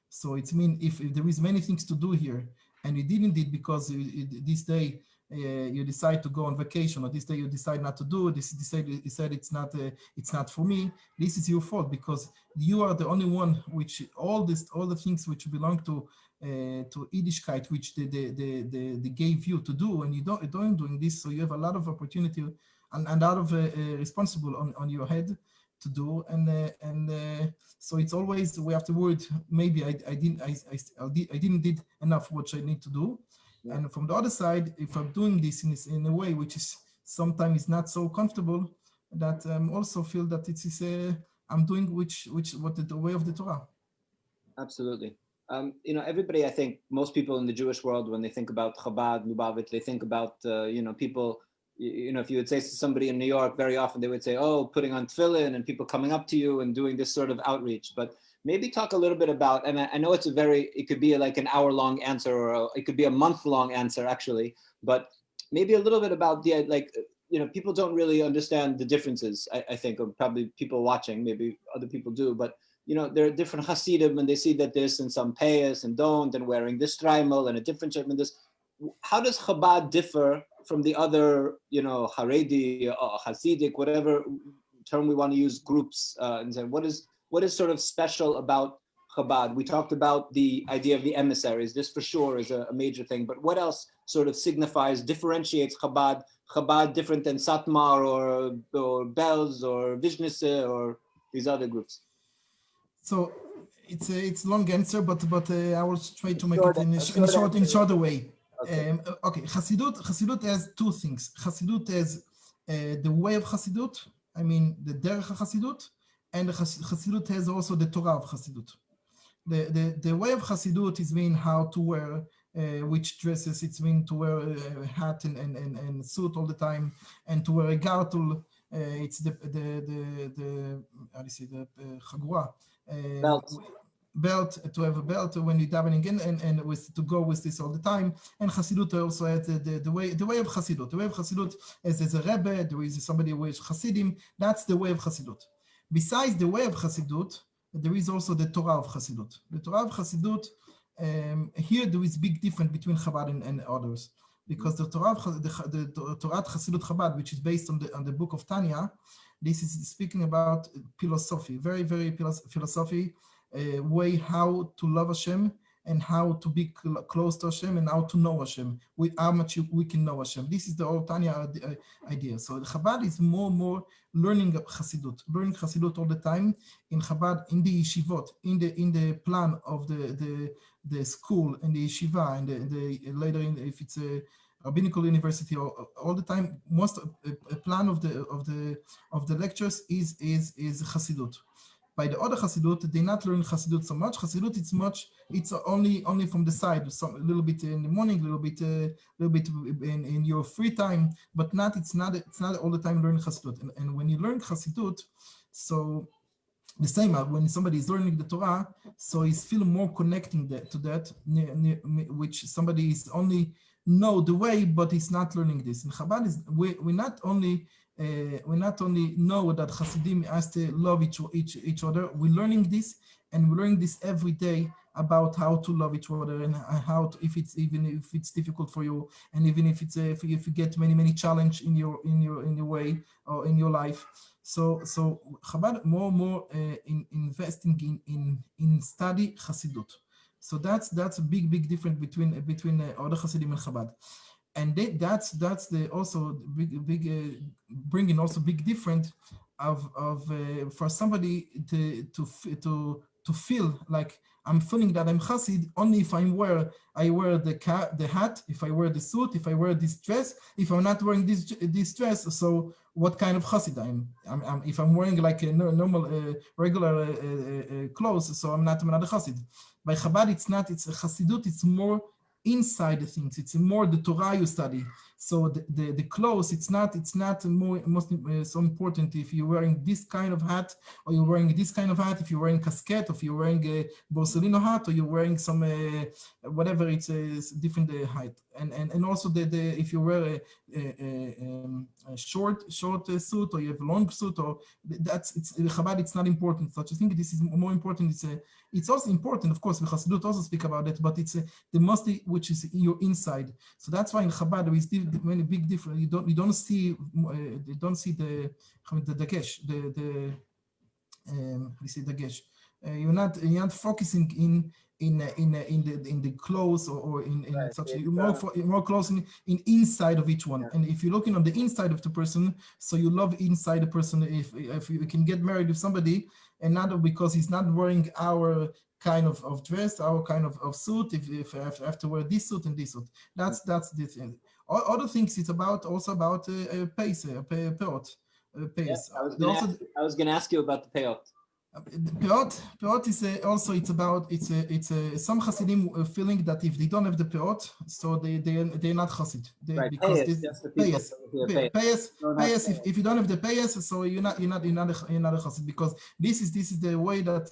So it means if there is many things to do here and you didn't do it because this day you decide to go on vacation, or this day you decide not to do it, you said it's not for me, this is your fault because you are the only one which all the things which belong to Yiddishkeit, which they gave you to do, and you don't doing this, so you have a lot of opportunity and a lot of responsible on your head to do, and so it's always we have to worry. Maybe I didn't did enough what I need to do, yeah. And from the other side, if I'm doing this in a way which is sometimes not so comfortable, that also feel that it is I'm doing the way of the Torah. Absolutely. Everybody, I think most people in the Jewish world, when they think about Chabad, Lubavitch, they think about people. If you would say to somebody in New York, very often they would say, oh, putting on tefillin and people coming up to you and doing this sort of outreach. But maybe talk a little bit about, and I know it could be like an hour-long answer, or it could be a month-long answer, actually. But maybe a little bit about people don't really understand the differences, I think, of probably people watching, maybe other people do. But, there are different Hasidim, and they see that this and some payas and don't, and wearing this shtreimel and a different shape and this. How does Chabad differ from the other, Haredi or Hasidic, whatever term we want to use, groups, and say what is sort of special about Chabad? We talked about the idea of the emissaries. This for sure is a major thing. But what else sort of signifies, differentiates Chabad? Chabad different than Satmar or Belz or Vishnise or these other groups? So it's a long answer, but I will try to make Short- it in a shorter way. Okay. Okay, Hasidut has two things. Hasidut has the way of Hasidut, I mean the derech Hasidut, and Hasidut has also the Torah of Hasidut. The way of Hasidut is mean how to wear which dresses. It's mean to wear a hat and suit all the time, and to wear a gartel. It's the how do you say the chagura, belt, to have a belt when you're davening in, and with to go with this all the time. And Hasidut also has the way of Hasidut. The way of Hasidut is there's a Rebbe, there is somebody who is Hasidim. That's the way of Hasidut. Besides the way of Hasidut, there is also the Torah of Hasidut. The Torah of Hasidut, here there is big difference between Chabad and others, because the Torah of the Torah Hasidut Chabad, which is based on the book of Tanya, this is speaking about philosophy, very philosophy, way how to love Hashem and how to be close to Hashem and how to know Hashem, with how much we can know Hashem. This is the whole Tanya idea. So the Chabad is more learning Chassidut all the time in Chabad, in the yeshivot, in the plan of the school and the yeshiva, and the later if it's a rabbinical university, or all the time, most a plan of the lectures is Chassidut. By the other Chassidut, they not learn Chassidut so much. Chassidut, it's only from the side, a little bit in the morning, a little bit in your free time, but it's not all the time learning Chassidut. And when you learn Chassidut, so the same when somebody is learning the Torah, so he's feel more connecting to that, which somebody is only know the way, but he's not learning this. In Chabad, we not only know that Hasidim has to love each other. We're learning this, and we're learning this every day about how to love each other, and how to, if it's difficult for you, and even if it's if you get many challenge in your way or in your life. So Chabad more investing in study Hasidut. So that's a big difference between other Hasidim and Chabad. And that's the also big bringing also big difference of for somebody to feel like I'm feeling that I'm Hasid only if I wear the hat, if I wear the suit, if I wear this dress. If I'm not wearing this dress, so what kind of Hasid I'm if I'm wearing like a normal regular clothes, so I'm not another Hasid. By Chabad, it's not. It's a Hasidut. It's more inside the things. It's more the Torah you study. So the clothes, it's not most so important if you're wearing this kind of hat, or you're wearing this kind of hat, if you're wearing casquette, or if you're wearing a Borsalino hat, or you're wearing some whatever, it's a different height. And also the if you wear a short suit, or you have a long suit, or it's Chabad, it's not important. So I think this is more important. It's also important, of course. We Chassidut also speak about it, but it's the mostly which is your inside. So that's why in Chabad there is many big difference. You don't see the dagesh, we say dagesh. You're not focusing in the clothes or in such. You're more close in inside of each one. Yeah. And if you're looking on the inside of the person, so you love inside the person. If you can get married with somebody, and not because he's not wearing our kind of dress, our kind of suit, if I have to wear this suit and this suit. That's the thing. Other things, it's also about pace, peot. Pace. Yeah, I was going to ask you about the peot. Peot is also, it's some Hasidim feeling that if they don't have the peot, so they're not Hasid. Right. Because Payas. If you don't have the payas, so you're not a Hasid, because this is the way that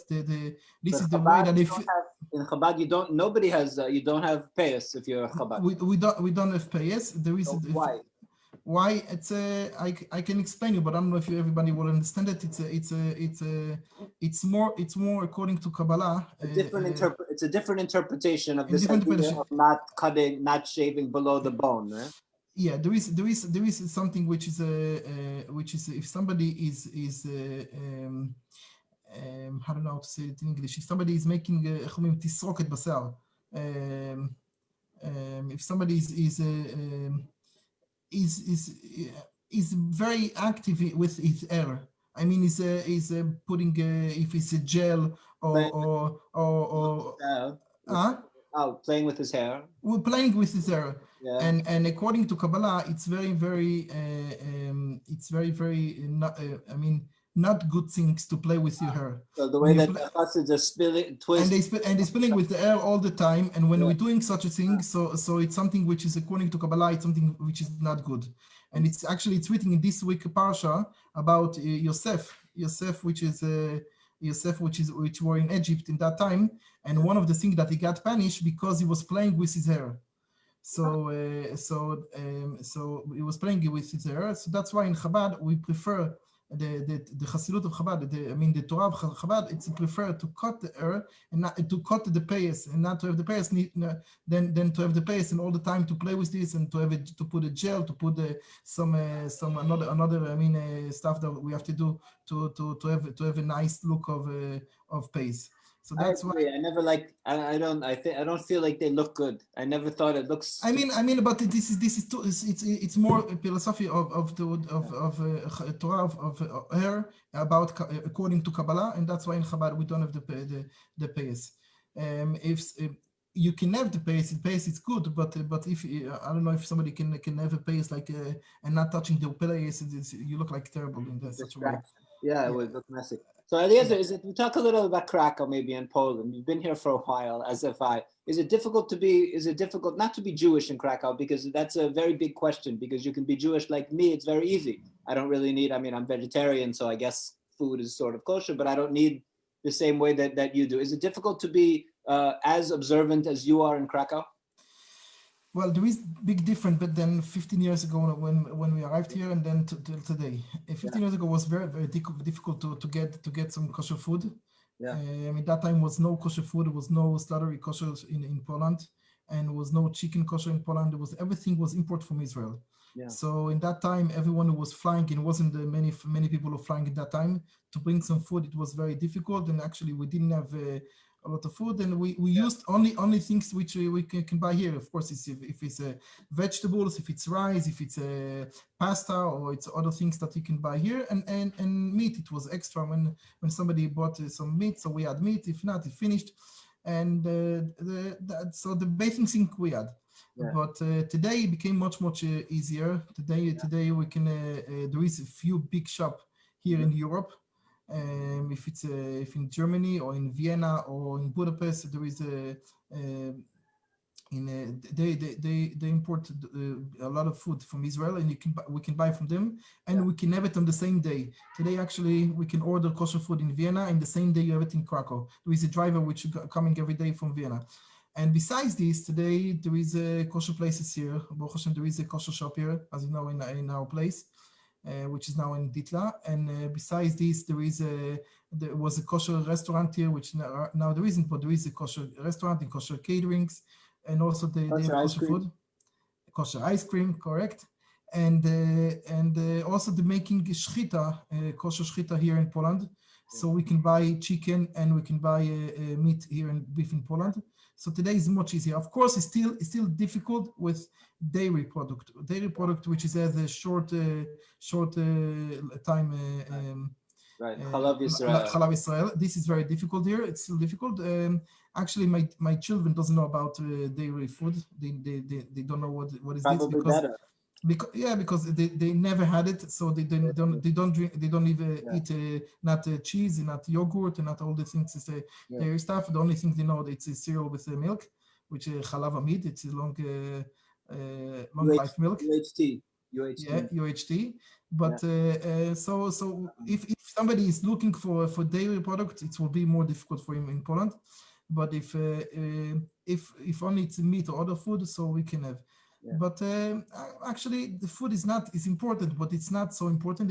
this is the way that if in Chabad you don't have payas if you're a Chabad. We don't have payas. There is why? Why? It's I can explain you, but I don't know if everybody will understand it. It's more according to Kabbalah. It's a different interpretation of this idea of not shaving below the bone, right? Yeah, there is something which is if somebody is I don't know how to say it in English. If somebody is making תסרוקת בשיער, if somebody is very active with his hair. I mean, is putting if it's a gel or playing with his hair. We're playing with his hair, Yeah. and according to Kabbalah, it's very not, not good things to play with your hair. So the way that the chassids are spilling, twist, and they spilling with the hair all the time. And when we're doing such a thing, so it's something which is according to Kabbalah, it's something which is not good. And it's written in this week parsha about Yosef, which were in Egypt in that time, and one of the things that he got punished because he was playing with his hair. So he was playing with his hair. So that's why in Chabad we prefer the Chassidut of Chabad. The Torah of Chabad. It's preferred to cut the hair and not to cut the payas, and not to have the payas. Then to have the payas and all the time to play with this, and to have it, to put a gel, to put some another stuff that we have to do to have a nice look of payas. So that's why I never I don't feel like they look good. I never thought it looks. But this is too, it's more a philosophy of Torah of hair about according to Kabbalah, and that's why in Chabad we don't have the payas. If you can have the payas it's good, but if I don't know if somebody can have a payas and not touching the payas, you look like terrible in that such a way. Yeah, it would look messy. So Eliezer, we talk a little about Krakow, maybe in Poland. You've been here for a while, is it difficult not to be Jewish in Krakow? Because that's a very big question, because you can be Jewish like me, it's very easy. I don't really need, I'm vegetarian, so I guess food is sort of kosher, but I don't need the same way that you do. Is it difficult to be as observant as you are in Krakow? Well, there is big difference, but then 15 years ago when we arrived here, and then till today. 15 years ago was very, very difficult to get some kosher food. Yeah. At that time was no kosher food. There was no slaughtery kosher in Poland, and there was no chicken kosher in Poland. Everything was import from Israel. Yeah. So in that time, everyone who was flying, and wasn't many people who were flying at that time to bring some food. It was very difficult, and actually we didn't have a lot of food, and we used only things which we can buy here. Of course, if it's vegetables, if it's rice, if it's pasta, or it's other things that you can buy here, and meat. It was extra when somebody bought some meat, so we had meat. If not, it finished, and so the basic thing we had. Yeah. But today it became much easier. Today we can. There is a few big shops here in Europe. If in Germany or in Vienna or in Budapest, there is they import a lot of food from Israel, and we can buy from them, and we can have it on the same day. Today, actually, we can order kosher food in Vienna, and the same day you have it in Krakow. There is a driver which is coming every day from Vienna. And besides this, today there is a kosher places here. Baruch Hashem, there is a kosher shop here, as you know, in our place. Which is now in Ditla, and besides this, there was a kosher restaurant here, which now there isn't, but there is a kosher restaurant and kosher caterings, and also they have kosher food, kosher ice cream, correct, and also the making shchita, kosher shchita here in Poland, so we can buy chicken and we can buy meat here and beef in Poland. So today is much easier. Of course, it's still difficult with dairy product, which is as a short time. Right, Chalav Israel. This is very difficult here. It's still difficult. Actually, my children doesn't know about dairy food. They don't know what is probably this better. Because they never had it, so they don't even eat not cheese, not yogurt, and not all the things. Dairy stuff. The only thing they know it's a cereal with milk, which is chalav amid. It's a long life milk. UHT. Yeah, UHT. But so if somebody is looking for dairy products, it will be more difficult for him in Poland. But if only it's meat or other food, so we can have. Yeah. But actually, the food is important, but it's not so important.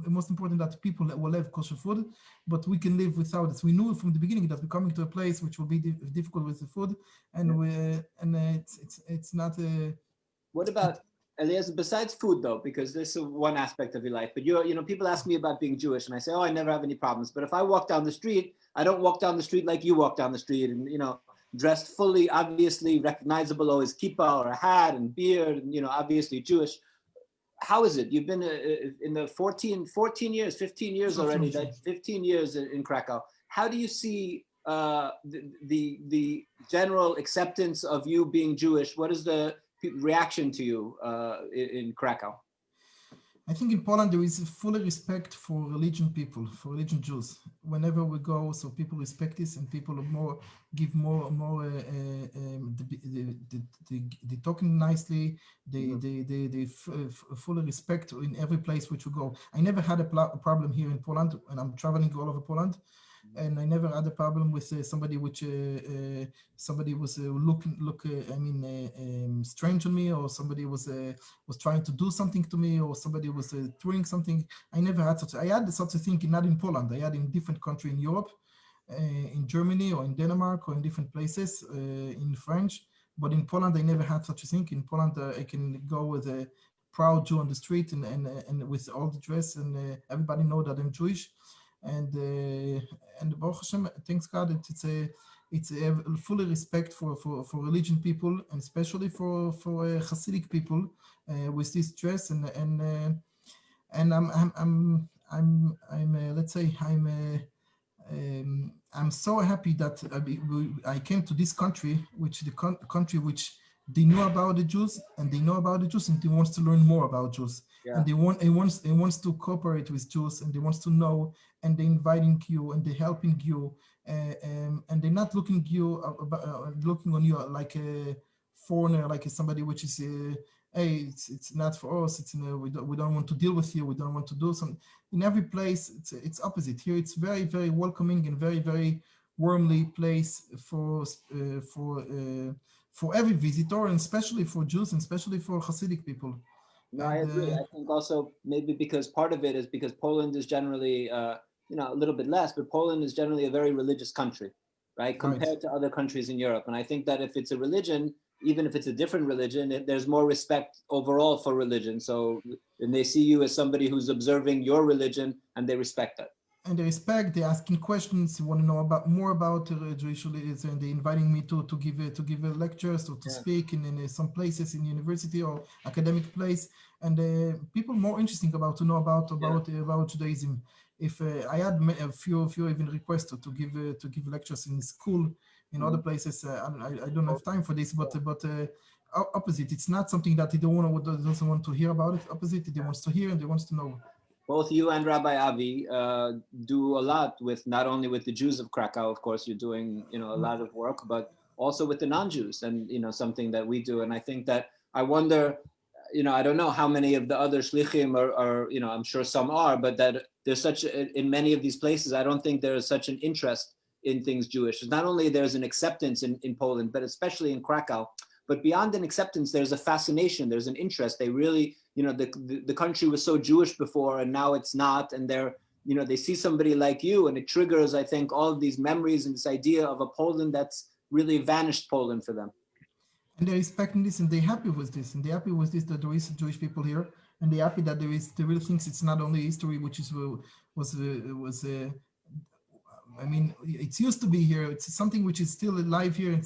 Most important that people will have kosher food, but we can live without it. We knew from the beginning that we're coming to a place which will be difficult with the food, and it's not. What about Eliezer, besides food though, because this is one aspect of your life, but people ask me about being Jewish and I say, oh, I never have any problems. But if I walk down the street, I don't walk down the street like you walk down the street and, dressed fully, obviously recognizable, always kippah or a hat and beard, and, obviously Jewish. How is it? You've been in the 15 years already, 15 years in Krakow. How do you see the general acceptance of you being Jewish? What is the reaction to you in Krakow? I think in Poland there is full respect for religion people, for religion Jews. Whenever we go, so people respect this, and people give more they talking nicely. They fully respect in every place which we go. I never had a problem here in Poland, and I'm traveling all over Poland. And I never had a problem with somebody which somebody was strange on me, or somebody was trying to do something to me, or somebody was doing something. I never had such. I had such a thing not in Poland. I had in different country in Europe, in Germany or in Denmark or in different places in French. But in Poland, I never had such a thing. In Poland, I can go with a proud Jew on the street and with all the dress, and everybody know that I'm Jewish. And Baruch Hashem, thanks God, it's a fully respect for religion people, and especially for Hasidic people with this dress, and I'm so happy that I came to this country, which the country which they know about the Jews, and they know about the Jews, and they wants to learn more about Jews. Yeah. And they wants to cooperate with Jews, and they wants to know, and they're inviting you, and they're helping you, and they're not looking on you like a foreigner, like somebody which is hey, it's not for us. It's we don't want to deal with you. We don't want to do something. In every place, it's opposite. Here, it's very, very welcoming and very, very warmly place for every visitor, and especially for Jews, and especially for Hasidic people. No, I agree. I think also maybe because part of it is because Poland is generally, a little bit less, but Poland is generally a very religious country, right? Compared to other countries in Europe. And I think that if it's a religion, even if it's a different religion, there's more respect overall for religion. So, and they see you as somebody who's observing your religion, and they respect that. And they respect, they're asking questions, they want to know more about Jewish religion, and they're inviting me to give lectures or to speak in some places in university or academic place. And people more interesting to know about Judaism. If I had a few even requests to give lectures in school, in other places, I don't have time for this, but opposite, it's not something that they doesn't want to hear about it. Opposite, they wants to hear and they wants to know. Both you and Rabbi Avi do a lot with, not only with the Jews of Krakow, of course, you're doing, a lot of work, but also with the non-Jews, and, something that we do. And I think that, I wonder, I don't know how many of the other shlichim are, I'm sure some are, but that there's in many of these places, I don't think there is such an interest in things Jewish. Not only there's an acceptance in Poland, but especially in Krakow. But beyond an acceptance, there's a fascination, there's an interest. They really, the country was so Jewish before, and now it's not. And they see somebody like you, and it triggers, I think, all of these memories and this idea of a Poland that's really vanished Poland for them. And they're respecting this, and they're happy with this, that there is Jewish people here, and they're happy that the real things. It's not only history, which it's used to be here. It's something which is still alive here, and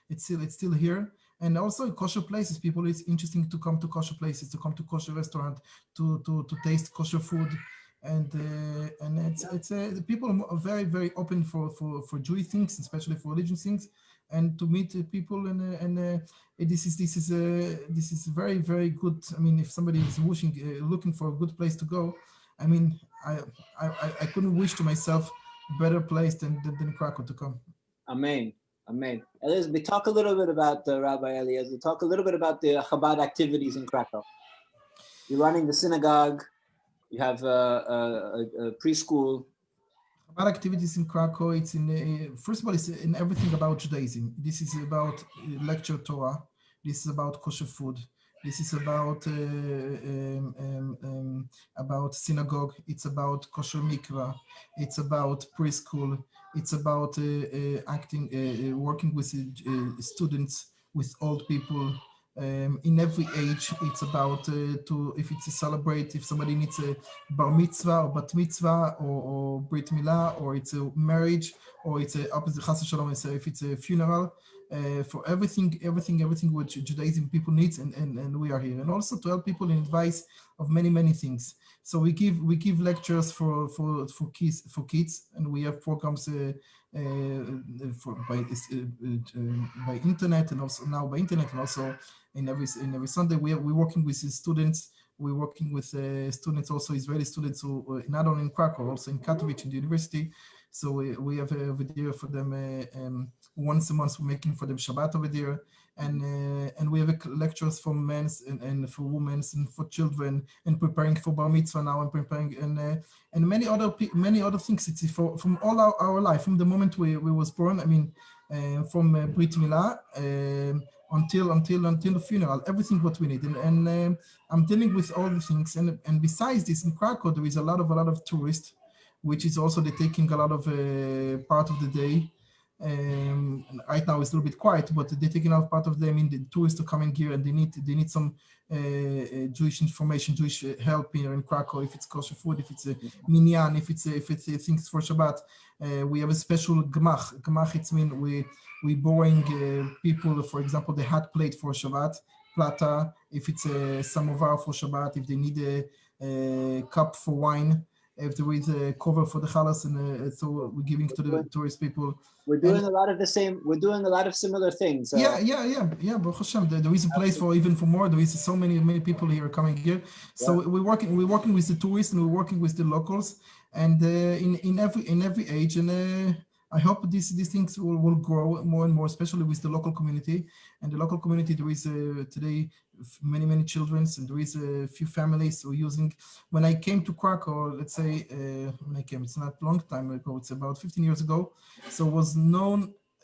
it's still here. And also kosher places. People, it's interesting to come to kosher places, to come to kosher restaurant, to taste kosher food, and people are very, very open for Jewish things, especially for religious things, and to meet people. And this is very, very good. I mean, if somebody is looking for a good place to go, I mean, I couldn't wish to myself better place than Krakow to come. Amen. Amen. Eliezer, we talk a little bit about Rabbi Eliezer. Talk a little bit about the Chabad activities in Krakow. You're running the synagogue. You have a preschool. Chabad activities in Krakow. It's first of all, it's in everything about Judaism. This is about lecture Torah. This is about kosher food. This is about synagogue. It's about kosher mikvah. It's about preschool. It's about working with students, with old people, in every age. It's about if it's a celebrate, if somebody needs a bar mitzvah or bat mitzvah or brit milah, or it's a marriage, or it's a chas shalom, if it's a funeral, for everything which Judaism people needs, and we are here, and also to help people in advice of many things. So we give lectures for kids, and we have programs by internet, and also now by internet, and also in every Sunday we're working with students. We're working with students, also Israeli students, who not only in Krakow, also in Katowice in the university. So we have a video for them once a month. We're making for them Shabbat over there, and we have lectures for men and for women and for children, and preparing for bar mitzvah now, and preparing and many other things. It's from all our life, from the moment we was born. I mean, from brit milah until the funeral, everything what we need, and I'm dealing with all the things. And besides this, in Krakow there is a lot of tourists, which is also they're taking a lot of part of the day. Right now it's a little bit quiet, but they're taking out part of them. I mean, the tourists are coming here, and they need some Jewish information, Jewish help here in Krakow. If it's kosher food, if it's a minyan, if it's things for Shabbat, we have a special gemach. Gemach, it's mean we borrowing people, for example, the hot plate for Shabbat, plata. If it's a samovar for Shabbat, if they need a cup for wine. If there is a cover for the chalas, and so we're giving to the tourist people. We're doing a lot of the same. We're doing a lot of similar things. Yeah. Baruch Hashem, there is a place for even for more. There is so many people here coming here. So we're working with the tourists, and we're working with the locals, and in every age. And I hope these things will grow more and more, especially with the local community. And the local community, there is today many children, and there is a few families who are using. When I came to Krakow, let's say when I came, it's not a long time ago, it's about 15 years ago. So it was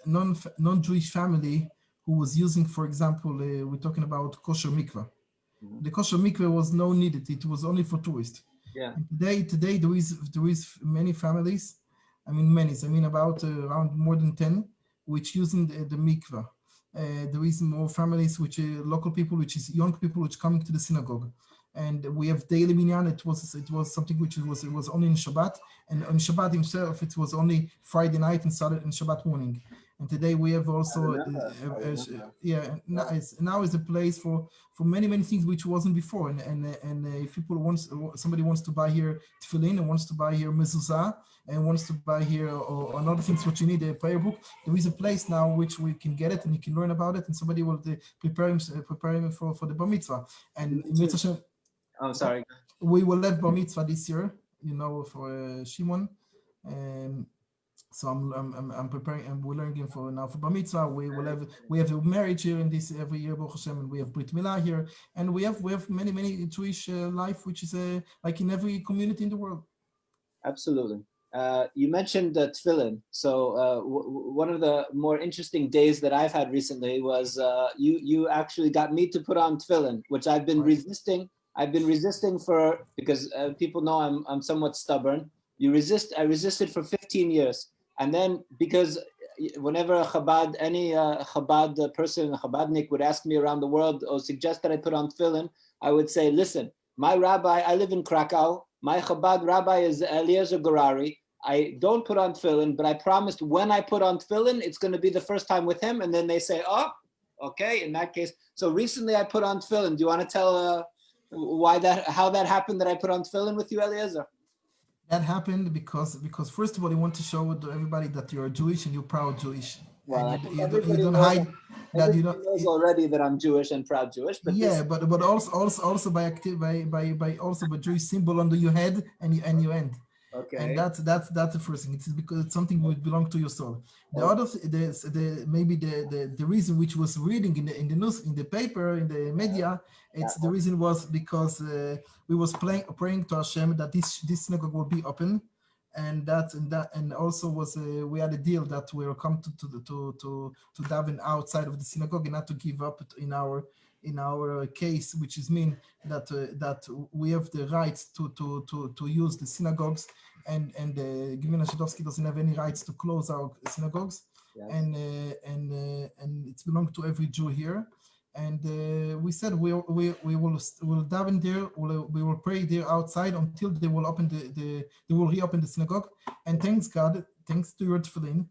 non-Jewish family who was using, for example, we're talking about kosher mikveh. Mm-hmm. The kosher mikveh was no needed; it was only for tourists. Yeah. And today there is many families. I mean about around more than 10, which using the mikveh. There is more families, which local people, which is young people, which coming to the synagogue, and we have daily minyan. It was something which was only in Shabbat, and on Shabbat himself it was only Friday night and Saturday and Shabbat morning. And today we have also now is a place for many things which wasn't before. And if somebody wants to buy here tefillin, and wants to buy here mezuzah, and wants to buy here or another things what you need, a prayer book, there is a place now which we can get it, and you can learn about it, and somebody will prepare him for the bar mitzvah. And I'm sorry. We will have bar mitzvah this year, for Shimon. So I'm preparing, and we're learning for bar mitzvah. We have a marriage here in this every year, Baruch Hashem, and we have brit milah here, and we have many Jewish life, which is like in every community in the world. Absolutely. You mentioned tefillin. So one of the more interesting days that I've had recently was you actually got me to put on tefillin, which I've been resisting. I've been resisting because people know I'm somewhat stubborn. I resisted for 15 years. And then because whenever any Chabad person, a Chabadnik would ask me around the world or suggest that I put on tefillin, I would say, listen, my rabbi, I live in Krakow. My Chabad rabbi is Eliezer Gurary. I don't put on tefillin, but I promised when I put on tefillin, it's going to be the first time with him. And then they say, oh, okay, in that case. So recently I put on tefillin. Do you want to tell how that happened that I put on tefillin with you, Eliezer? That happened because first of all, you want to show to everybody that you're Jewish and you're proud Jewish. Well, and you don't hide that you don't. Knows already that I'm Jewish and proud Jewish. But but also by Jewish symbol under your head and your end. Okay. And that's the first thing. It's because it's something which belongs to your soul. The other, the reason which was reading in the news, in the paper, in the media, the reason was because we was praying to Hashem that this synagogue will be open, and also was we had a deal that we will come to daven outside of the synagogue and not to give up in our case, which is mean that we have the right to use the synagogues, and Gimel Shadovsky doesn't have any rights to close our synagogues, yes. And it belongs to every Jew here, And we said we'll daven there. We will pray there outside until they will open they will reopen the synagogue. And thanks God, thanks to your tefillin,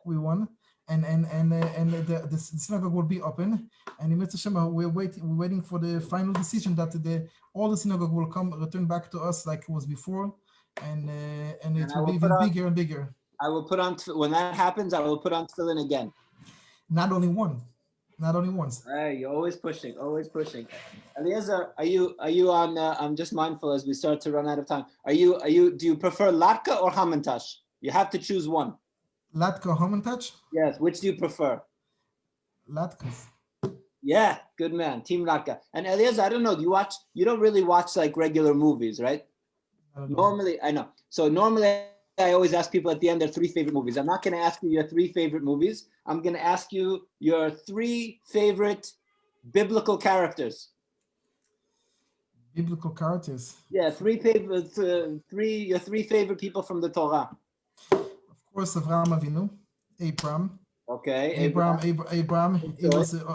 we won. And the synagogue will be open. And in Mitzvah Shema, we're waiting for the final decision that all the synagogue will return back to us like it was before, and it will be even bigger and bigger. I will put on when that happens. I will put on tefillin again. Not only once. Hey, you're always pushing. Eliezer, are you on? I'm just mindful as we start to run out of time. Do you prefer latka or hamantash? You have to choose one. Latka or hamantash? Yes. Which do you prefer? Latkas. Yeah, good man. Team latka. And Eliezer, I don't know. You don't really watch like regular movies, right? Normally, I know. So normally, I always ask people at the end their 3 favorite movies. I'm not going to ask you your 3 favorite movies. I'm going to ask you your 3 favorite biblical characters. Biblical characters. Yeah, 3 favorite, your 3 favorite people from the Torah. Of course, Avraham Avinu, Abraham. Okay. Abraham.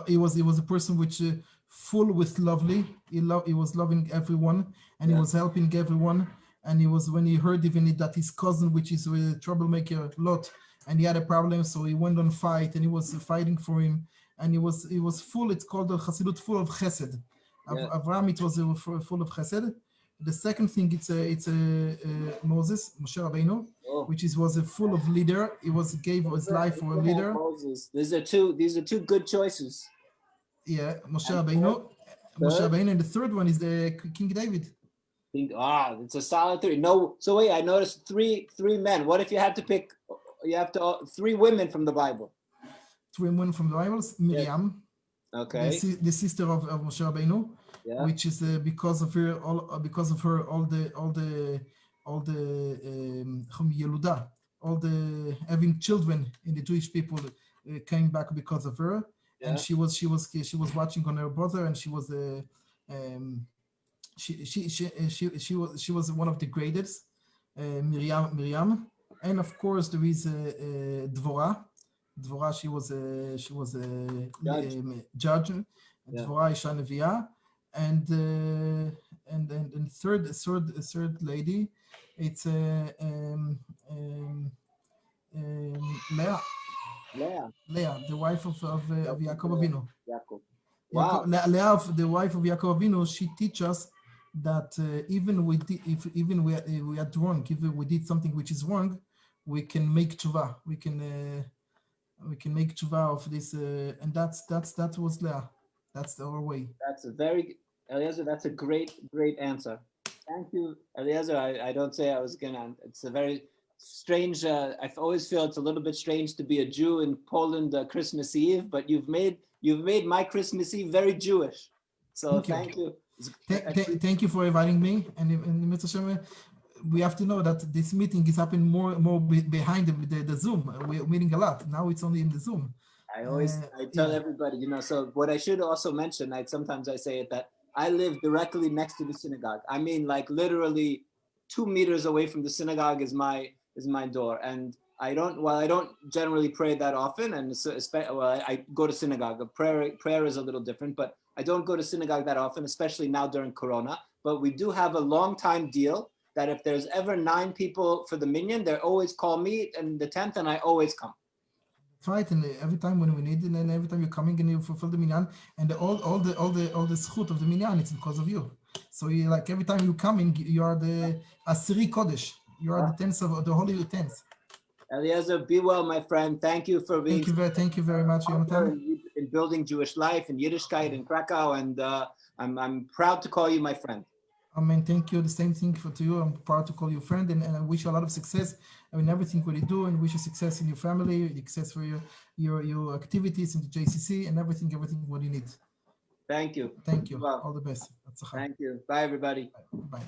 He was a person which full with lovely. He was loving everyone, and he was helping everyone. And he was, when he heard even that his cousin, which is a troublemaker, Lot, and he had a problem, so he went on fight, and he was fighting for him, and he was full. It's called a Chassidut, full of Chesed. Avraham, it was full of Chesed. The second thing, it's Moses, Moshe Rabbeinu, which was full of leader. He gave his life for a leader. Moses. These are two good choices. Yeah, Moshe Rabbeinu, and the third one is the King David. It's a solid 3. No, so wait, I noticed three men. What if you had to pick? You have to 3 women from the Bible. 3 women from the Bible. Miriam, okay, the sister of Moshe Rabbeinu, which is because of her all the having children in the Jewish people came back because of her, and she was watching on her brother, and she was she was one of the greatest, Miriam, and of course there is Dvorah. Dvorah, she was a judge. Dvorah Isha Neviah, and third lady, it's Leah, the wife of Yaakov Avinu. Wow. Leah, the wife of Yaakov Avinu, she teaches us that even we are wrong, if we did something which is wrong, we can make tshuva. We can make tshuva of this, and that was Leah. That's our way. Eliezer, that's a great answer. Thank you, Eliezer. I don't say I was gonna. It's a very strange. I always feel it's a little bit strange to be a Jew in Poland Christmas Eve, but you've made my Christmas Eve very Jewish. So thank you. Thank you for inviting me. And Mr. Shema, we have to know that this meeting is happening more behind the Zoom. We're meeting a lot. Now it's only in the Zoom. I tell everybody, so what I should also mention, sometimes I say it, that I live directly next to the synagogue. I mean, like literally 2 meters away from the synagogue is my door. And I don't generally pray that often, and I go to synagogue. Prayer is a little different, but I don't go to synagogue that often, especially now during Corona. But we do have a long time deal that if there's ever 9 people for the minyan, they always call me in the 10th, and I always come. That's right, and every time when we need it, and every time you're coming and you fulfill the minyan, and all the schut of the minyan, it's because of you. So you like every time you coming, you are the Asiri Kodesh. You are the 10th of the holy 10th. Eliezer, be well, my friend. Thank you for being. Thank you very much, Jonathan. In building Jewish life and Yiddishkeit in Krakow, and I'm proud to call you my friend. Amen. Thank you. The same thing to you. I'm proud to call you friend, and I wish you a lot of success. I mean, everything what you do, and wish you success in your family, success for your activities in the JCC, and everything what you need. Thank you. Thank you. Well, all the best. Thank you. Bye, everybody. Bye.